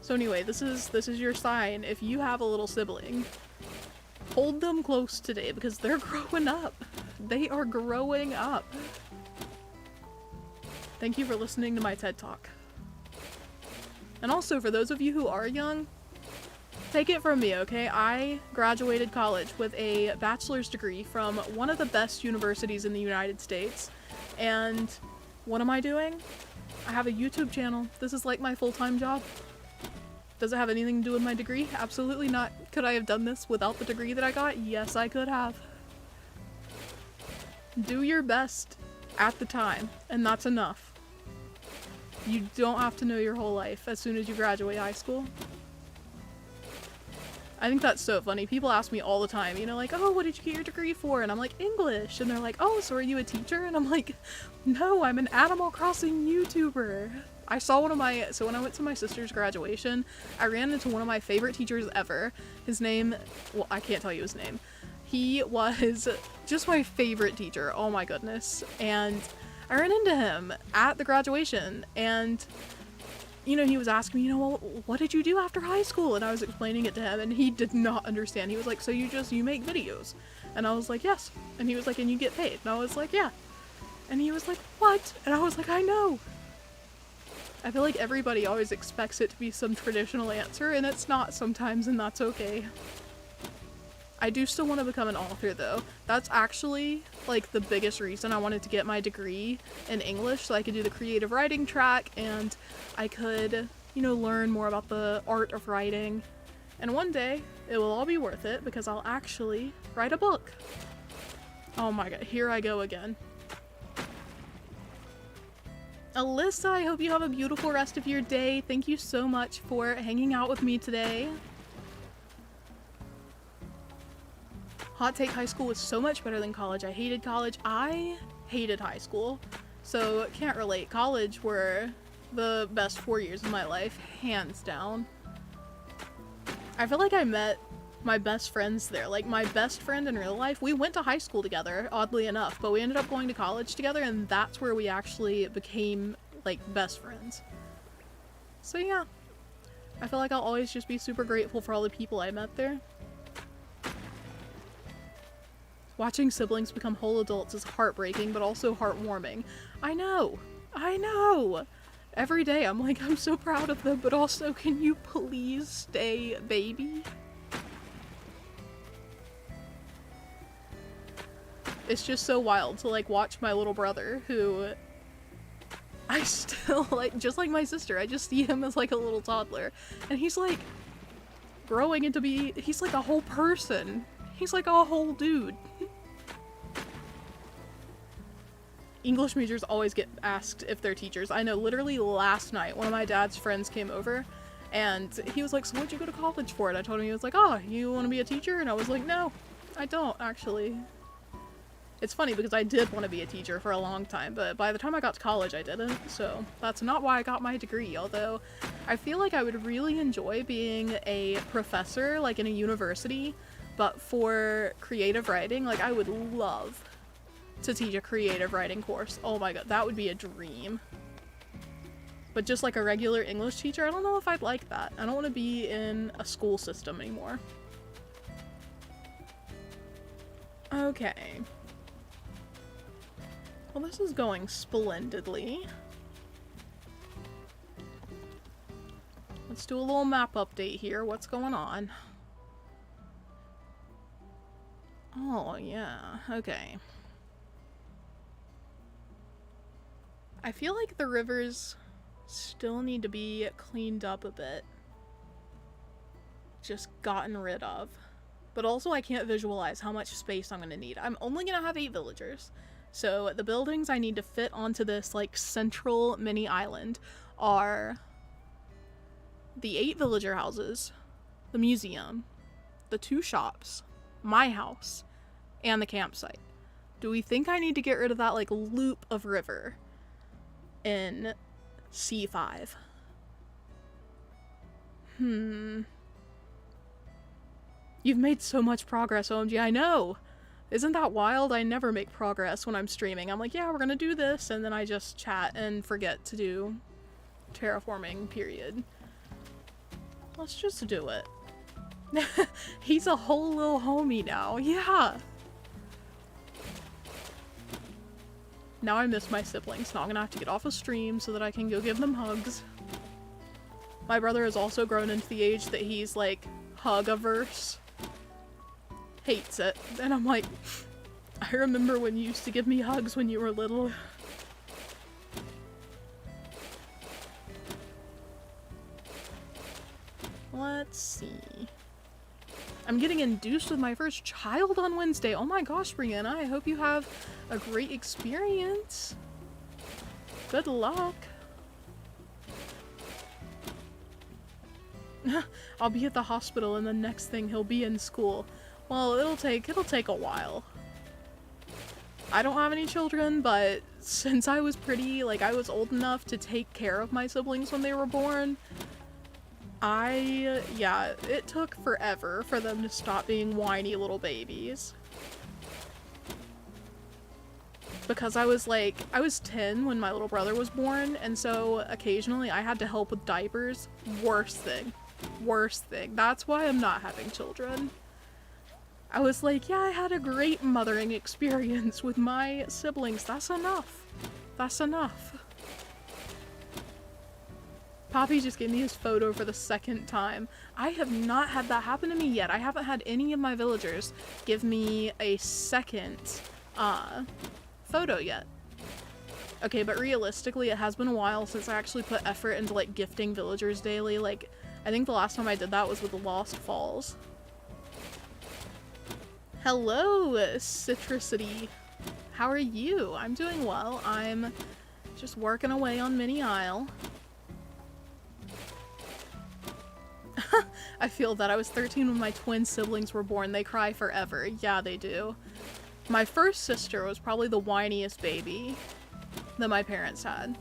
So anyway, this is your sign. If you have a little sibling, hold them close today, because they're growing up. They are growing up. Thank you for listening to my TED Talk. And also, for those of you who are young, take it from me, okay? I graduated college with a bachelor's degree from one of the best universities in the United States. And what am I doing? I have a YouTube channel. This is like my full-time job. Does it have anything to do with my degree? Absolutely not. Could I have done this without the degree that I got? Yes, I could have. Do your best at the time, and that's enough. You don't have to know your whole life as soon as you graduate high school. I think that's so funny. People ask me all the time, you know, like, oh, what did you get your degree for? And I'm like, English. And they're like, oh, so are you a teacher? And I'm like, no, I'm an Animal Crossing YouTuber. I saw one of my, so when I went to my sister's graduation, I ran into one of my favorite teachers ever. His name, well, I can't tell you his name. He was just my favorite teacher. Oh my goodness. And I ran into him at the graduation, and you know, he was asking me, you know, well, what did you do after high school? And I was explaining it to him, and he did not understand. He was like, so you make videos? And I was like, yes. And he was like, and you get paid? And I was like, yeah. And he was like, what? And I was like, I know. I feel like everybody always expects it to be some traditional answer, and it's not sometimes, and that's okay. I do still want to become an author, though. That's actually, like, the biggest reason I wanted to get my degree in English, so I could do the creative writing track, and I could, you know, learn more about the art of writing. And one day, it will all be worth it, because I'll actually write a book. Oh my god, here I go again. Alyssa, I hope you have a beautiful rest of your day. Thank you so much for hanging out with me today. Hot take, high school was so much better than college. I hated college. I hated high school, so can't relate. College were the best 4 years of my life, hands down. I feel like I met my best friends there. Like, my best friend in real life, we went to high school together, oddly enough, but we ended up going to college together, and that's where we actually became, like, best friends. So yeah, I feel like I'll always just be super grateful for all the people I met there. Watching siblings become whole adults is heartbreaking, but also heartwarming. I know! I know! Every day I'm like, I'm so proud of them, but also, can you please stay baby? It's just so wild to, like, watch my little brother, who I still, like, just like my sister, I just see him as, like, a little toddler. And he's, like, growing into he's, like, a whole person. He's, like, a whole dude. English majors always get asked if they're teachers. I know, literally last night, one of my dad's friends came over, and he was like, so what'd you go to college for? And I told him, he was like, oh, you want to be a teacher? And I was like, no, I don't, actually. It's funny because I did want to be a teacher for a long time, but by the time I got to college, I didn't, so that's not why I got my degree, although I feel like I would really enjoy being a professor, like in a university, but for creative writing, like I would love to teach a creative writing course. Oh my god, that would be a dream. But just like a regular English teacher, I don't know if I'd like that. I don't want to be in a school system anymore. Okay. Well, this is going splendidly. Let's do a little map update here. What's going on? Oh, yeah. Okay. I feel like the rivers still need to be cleaned up a bit. Just gotten rid of. But also I can't visualize how much space I'm gonna need. I'm only gonna have 8 villagers. So the buildings I need to fit onto this like central mini island are the 8 villager houses, the museum, the 2 shops, my house, and the campsite. Do we think I need to get rid of that like loop of river in C5? You've made so much progress, OMG. I know! Isn't that wild? I never make progress when I'm streaming. I'm like, yeah, we're gonna do this, and then I just chat and forget to do terraforming, period. Let's just do it. He's a whole little homie now. Yeah! Now I miss my siblings. Now I'm gonna have to get off a stream so that I can go give them hugs. My brother has also grown into the age that he's like hug-averse. Hates it. And I'm like, I remember when you used to give me hugs when you were little. Let's see. I'm getting induced with my first child on Wednesday. Oh my gosh, Brianna, I hope you have a great experience. Good luck. I'll be at the hospital and the next thing he'll be in school. Well, it'll take a while. I don't have any children, but since I was I was old enough to take care of my siblings when they were born, yeah, it took forever for them to stop being whiny little babies. Because I was 10 when my little brother was born, and so occasionally I had to help with diapers. Worst thing. Worst thing. That's why I'm not having children. I was like, yeah, I had a great mothering experience with my siblings. That's enough. That's enough. Poppy just gave me his photo for the 2nd time. I have not had that happen to me yet. I haven't had any of my villagers give me a second photo yet. Okay, but realistically, it has been a while since I actually put effort into like gifting villagers daily. Like, I think the last time I did that was with the Lost Falls. Hello, Citricity. How are you? I'm doing well. I'm just working away on Mini Isle. I feel that. I was 13 when my twin siblings were born. They cry forever. Yeah, they do. My first sister was probably the whiniest baby that my parents had.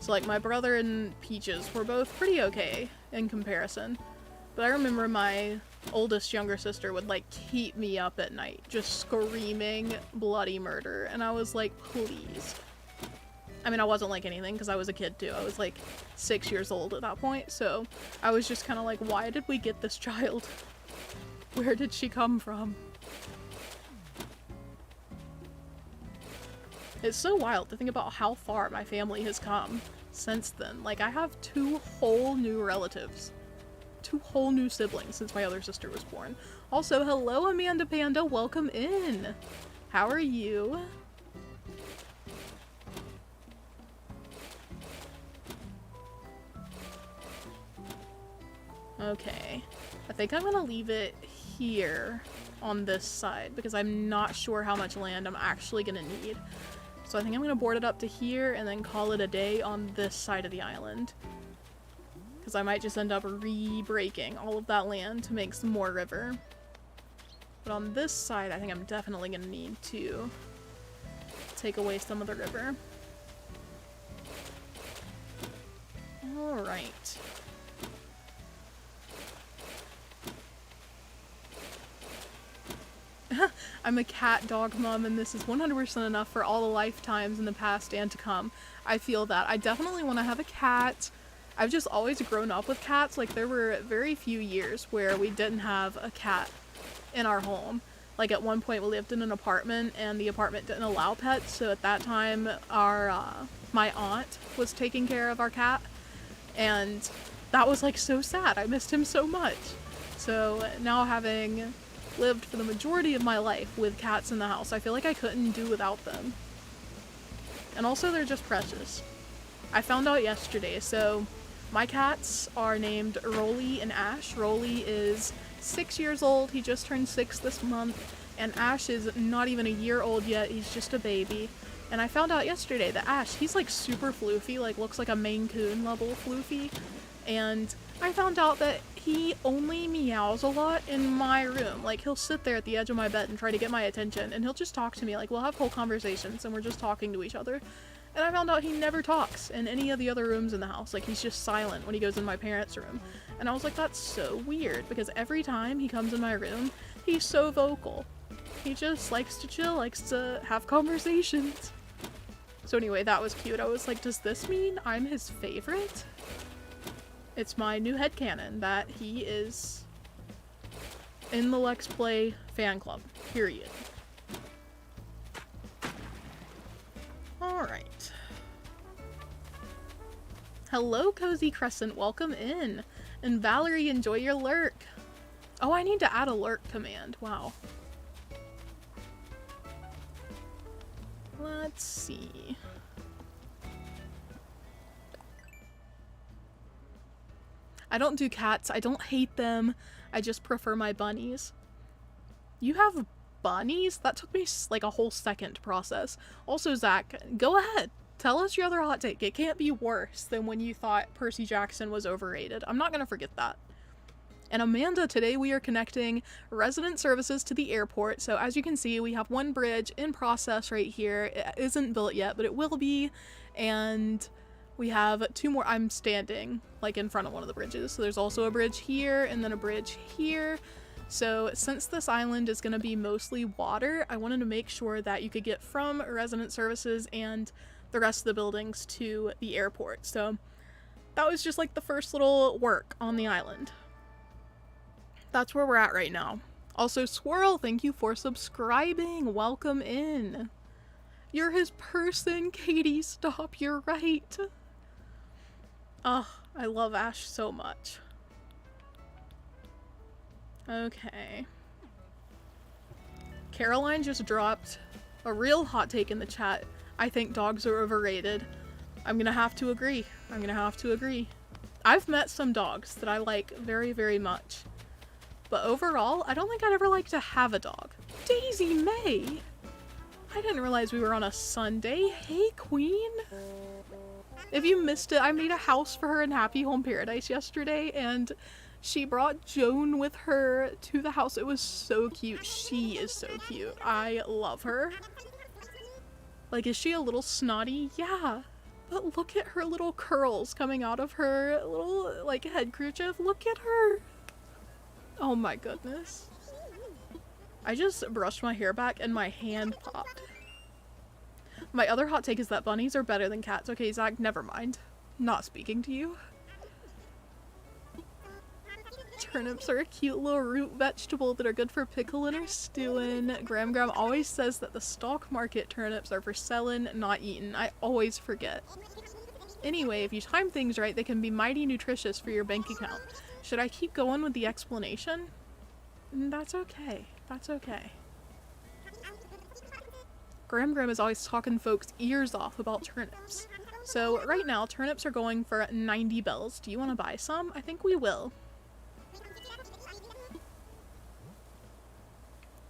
So like my brother and Peaches were both pretty okay in comparison. But I remember my oldest younger sister would like keep me up at night just screaming bloody murder, and I was like, please. I mean, I wasn't like anything because I was a kid too. I was like 6 years old at that point, so I was just kind of like, why did we get this child? Where did she come from? It's so wild to think about how far my family has come since then. Like, I have 2 whole new relatives. 2 whole new siblings since my other sister was born. Also, hello Amanda Panda, welcome in! How are you? Okay. I think I'm gonna leave it here on this side because I'm not sure how much land I'm actually gonna need. So I think I'm gonna board it up to here and then call it a day on this side of the island. Because I might just end up re-breaking all of that land to make some more river. But on this side, I think I'm definitely gonna need to take away some of the river. Alright. I'm a cat dog mom, and this is 100% enough for all the lifetimes in the past and to come. I feel that. I definitely want to have a cat. I've just always grown up with cats. Like, there were very few years where we didn't have a cat in our home. Like, at one point we lived in an apartment, and the apartment didn't allow pets, so at that time my aunt was taking care of our cat, and that was like so sad. I missed him so much. So now, having lived for the majority of my life with cats in the house, I feel like I couldn't do without them. And also, they're just precious. I found out yesterday, so my cats are named Rolly and Ash. Rolly is 6 years old, he just turned 6 this month, and Ash is not even a year old yet, he's just a baby. And I found out yesterday that Ash, he's like super floofy, like looks like a Maine Coon level floofy, and I found out that he only meows a lot in my room. Like, he'll sit there at the edge of my bed and try to get my attention, and he'll just talk to me. Like, we'll have whole conversations and we're just talking to each other. And I found out he never talks in any of the other rooms in the house. Like, he's just silent when he goes in my parents' room. And I was like, that's so weird, because every time he comes in my room, he's so vocal. He just likes to chill, likes to have conversations. So anyway, that was cute. I was like, does this mean I'm his favorite? It's my new headcanon that he is in the Lex Play fan club, period. Alright. Hello, Cozy Crescent, welcome in. And Valerie, enjoy your lurk. Oh, I need to add a lurk command, wow. Let's see. I don't do cats. I don't hate them. I just prefer my bunnies. You have bunnies? That took me like a whole second to process. Also, Zach, go ahead. Tell us your other hot take. It can't be worse than when you thought Percy Jackson was overrated. I'm not gonna forget that. And Amanda, today we are connecting resident services to the airport. So as you can see, we have one bridge in process right here. It isn't built yet, but it will be. And we have 2 more. I'm standing like in front of one of the bridges. So there's also a bridge here and then a bridge here. So since this island is going to be mostly water, I wanted to make sure that you could get from resident services and the rest of the buildings to the airport. So that was just like the first little work on the island. That's where we're at right now. Also, Swirl, thank you for subscribing. Welcome in. You're his person, Katie. Stop, you're right. Oh, I love Ash so much. Okay. Caroline just dropped a real hot take in the chat. I think dogs are overrated. I'm gonna have to agree. I'm gonna have to agree. I've met some dogs that I like very, very much. But overall, I don't think I'd ever like to have a dog. Daisy May! I didn't realize we were on a Sunday. Hey, Queen! If you missed it, I made a house for her in Happy Home Paradise yesterday, and she brought Joan with her to the house. It was so cute. She is so cute. I love her. Like, is she a little snotty? Yeah. But look at her little curls coming out of her little, like, head kerchief. Look at her. Oh my goodness. I just brushed my hair back and my hand popped. My other hot take is that bunnies are better than cats. Okay, Zach, never mind. Not speaking to you. Turnips are a cute little root vegetable that are good for pickling or stewing. Graham always says that the stock market turnips are for selling, not eating. I always forget. Anyway, if you time things right, they can be mighty nutritious for your bank account. Should I keep going with the explanation? That's okay. That's okay. Graham is always talking folks' ears off about turnips. So right now, turnips are going for 90 bells. Do you want to buy some? I think we will.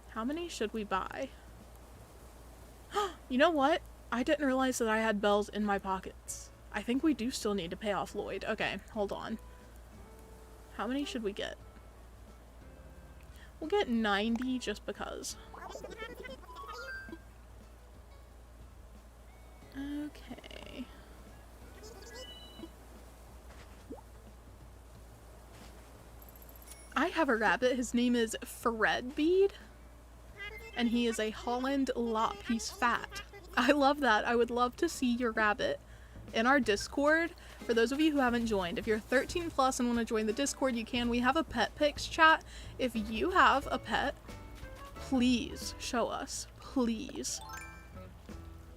How many should we buy? You know what? I didn't realize that I had bells in my pockets. I think we do still need to pay off Lloyd. Okay, hold on. How many should we get? We'll get 90 just because. Okay. I have a rabbit. His name is Fredbead. And he is a Holland Lop. He's fat. I love that. I would love to see your rabbit in our Discord. For those of you who haven't joined, if you're 13 plus and want to join the Discord, you can. We have a pet pics chat. If you have a pet, please show us. Please.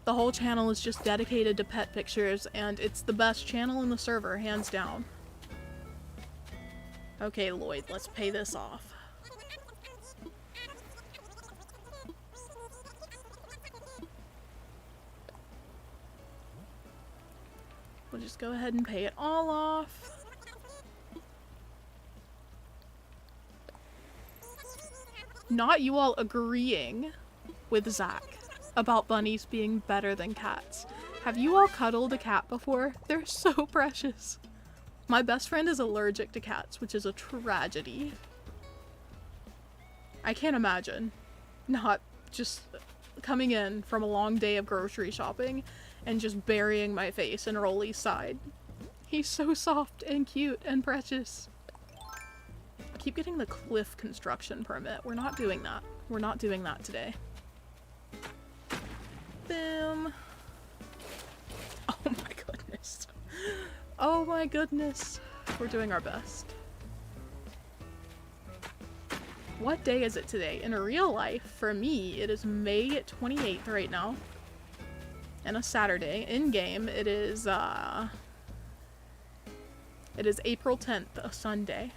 The whole channel is just dedicated to pet pictures, and it's the best channel in the server, hands down. Okay, Lloyd, let's pay this off. We'll just go ahead and pay it all off. Not you all agreeing with Zach about bunnies being better than cats. Have you all cuddled a cat before? They're so precious. My best friend is allergic to cats, which is a tragedy. I can't imagine not just coming in from a long day of grocery shopping and just burying my face in Rolly's side. He's so soft and cute and precious. I keep getting the cliff construction permit. We're not doing that. We're not doing that today. Boom. Oh my goodness. Oh my goodness. We're doing our best. What day is it today? In real life, for me, it is May 28th right now. And a Saturday. In game, it is April 10th, a Sunday.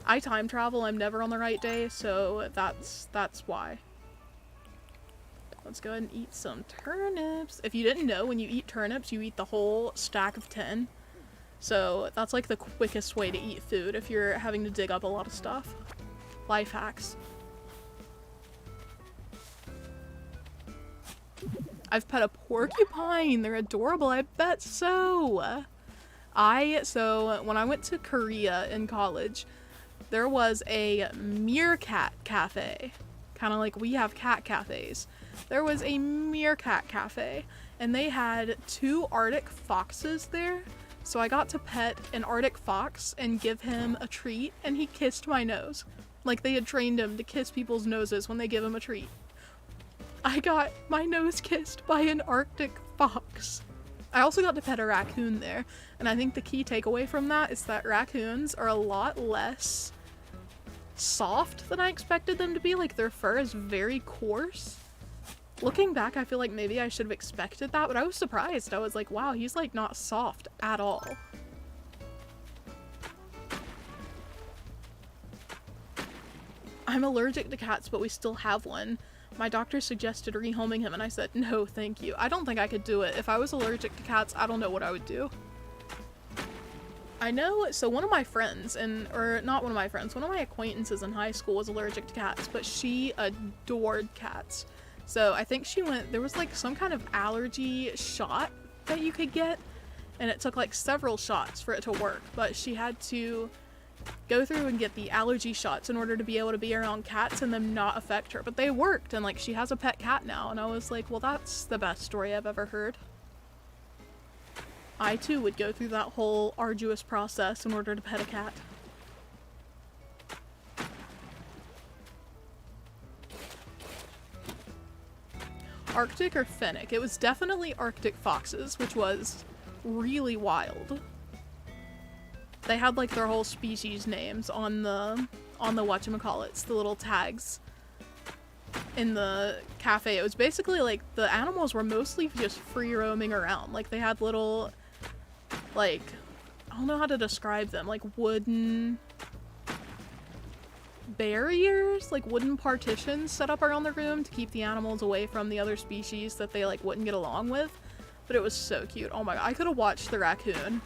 I time travel, I'm never on the right day, so that's why. Let's go ahead and eat some turnips. If you didn't know, when you eat turnips, you eat the whole stack of 10. So that's like the quickest way to eat food if you're having to dig up a lot of stuff. Life hacks. I've pet a porcupine. They're adorable. I bet so. So when I went to Korea in college, there was a meerkat cafe. Kind of like we have cat cafes. There was a meerkat cafe, and they had 2 Arctic foxes there. So I got to pet an Arctic fox and give him a treat, and he kissed my nose. Like they had trained him to kiss people's noses when they give him a treat. I got my nose kissed by an Arctic fox. I also got to pet a raccoon there, and I think the key takeaway from that is that raccoons are a lot less soft than I expected them to be. Like their fur is very coarse. Looking back, I feel like maybe I should have expected that, but I was surprised. I was like, wow, he's like not soft at all. I'm allergic to cats, but we still have one. My doctor suggested rehoming him, and I said, no, thank you. I don't think I could do it. If I was allergic to cats, I don't know what I would do. I know, so one of my friends, or not one of my friends, one of my acquaintances in high school was allergic to cats, but she adored cats. So I think she went, there was like some kind of allergy shot that you could get, and it took like several shots for it to work, but she had to go through and get the allergy shots in order to be able to be around cats and them not affect her. But they worked, and like she has a pet cat now, and I was like, well, that's the best story I've ever heard. I too would go through that whole arduous process in order to pet a cat. Arctic or Finnic. It was definitely Arctic foxes, which was really wild. They had like their whole species names on the whatchamacallits, the little tags in the cafe. It was basically like the animals were mostly just free roaming around. Like they had little, like, I don't know how to describe them, like wooden barriers, like wooden partitions set up around the room to keep the animals away from the other species that they like wouldn't get along with. But it was so cute. Oh my god, I could have watched the raccoon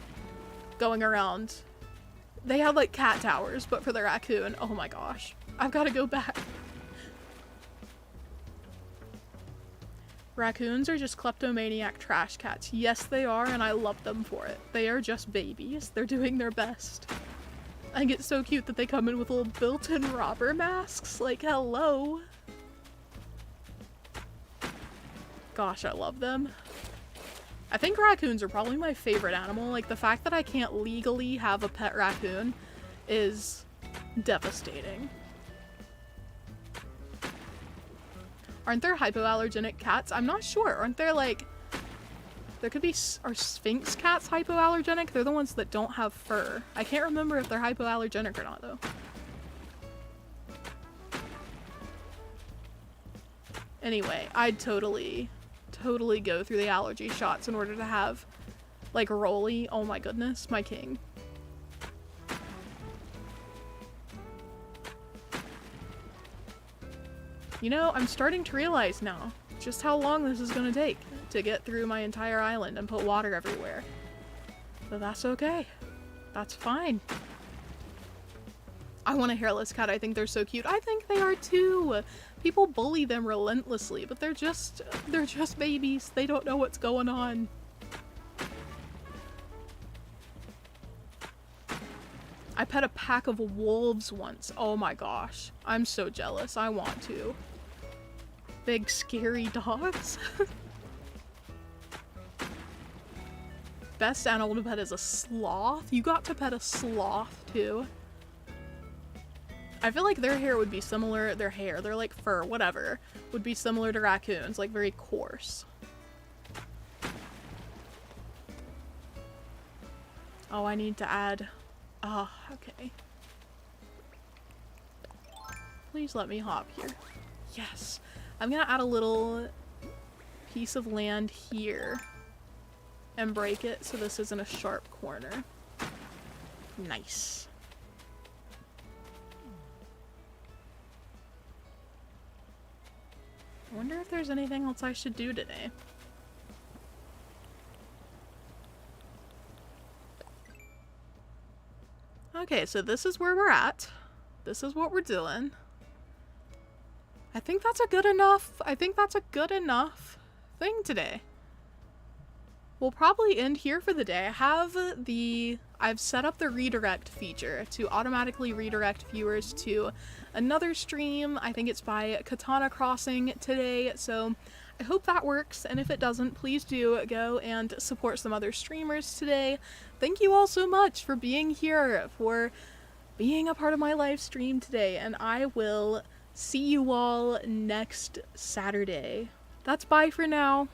going around. They had like cat towers, but for the raccoon, oh my gosh, I've got to go back. Raccoons are just kleptomaniac trash cats. Yes, they are, and I love them for it. They are just babies. They're doing their best. I think it's so cute that they come in with little built-in robber masks. Like, hello. Gosh, I love them. I think raccoons are probably my favorite animal. Like, the fact that I can't legally have a pet raccoon is devastating. Aren't there hypoallergenic cats? I'm not sure. Aren't there, like... There could be... Are Sphinx cats hypoallergenic? They're the ones that don't have fur. I can't remember if they're hypoallergenic or not, though. Anyway, I'd totally go through the allergy shots in order to have, like, Rolly. Oh my goodness, my king. You know, I'm starting to realize now just how long this is gonna take to get through my entire island and put water everywhere. But that's okay. That's fine. I want a hairless cat. I think they're so cute. I think they are too. People bully them relentlessly, but they're just babies. They don't know what's going on. I pet a pack of wolves once. Oh my gosh. I'm so jealous. I want to. Big scary dogs. Best animal to pet is a sloth. You got to pet a sloth too. I feel like their hair would be similar, their like fur, whatever, would be similar to raccoons, like very coarse. Oh, I need to add, okay. Please let me hop here. Yes. I'm gonna add a little piece of land here and break it so this isn't a sharp corner. Nice. I wonder if there's anything else I should do today. Okay, so this is where we're at. This is what we're doing. I think that's a good enough thing today. We'll probably end here for the day. I've set up the redirect feature to automatically redirect viewers to another stream. I think it's by Katana Crossing today, so I hope that works, and if it doesn't, please do go and support some other streamers today. Thank you all so much for being here, for being a part of my live stream today, and I will see you all next Saturday. That's bye for now.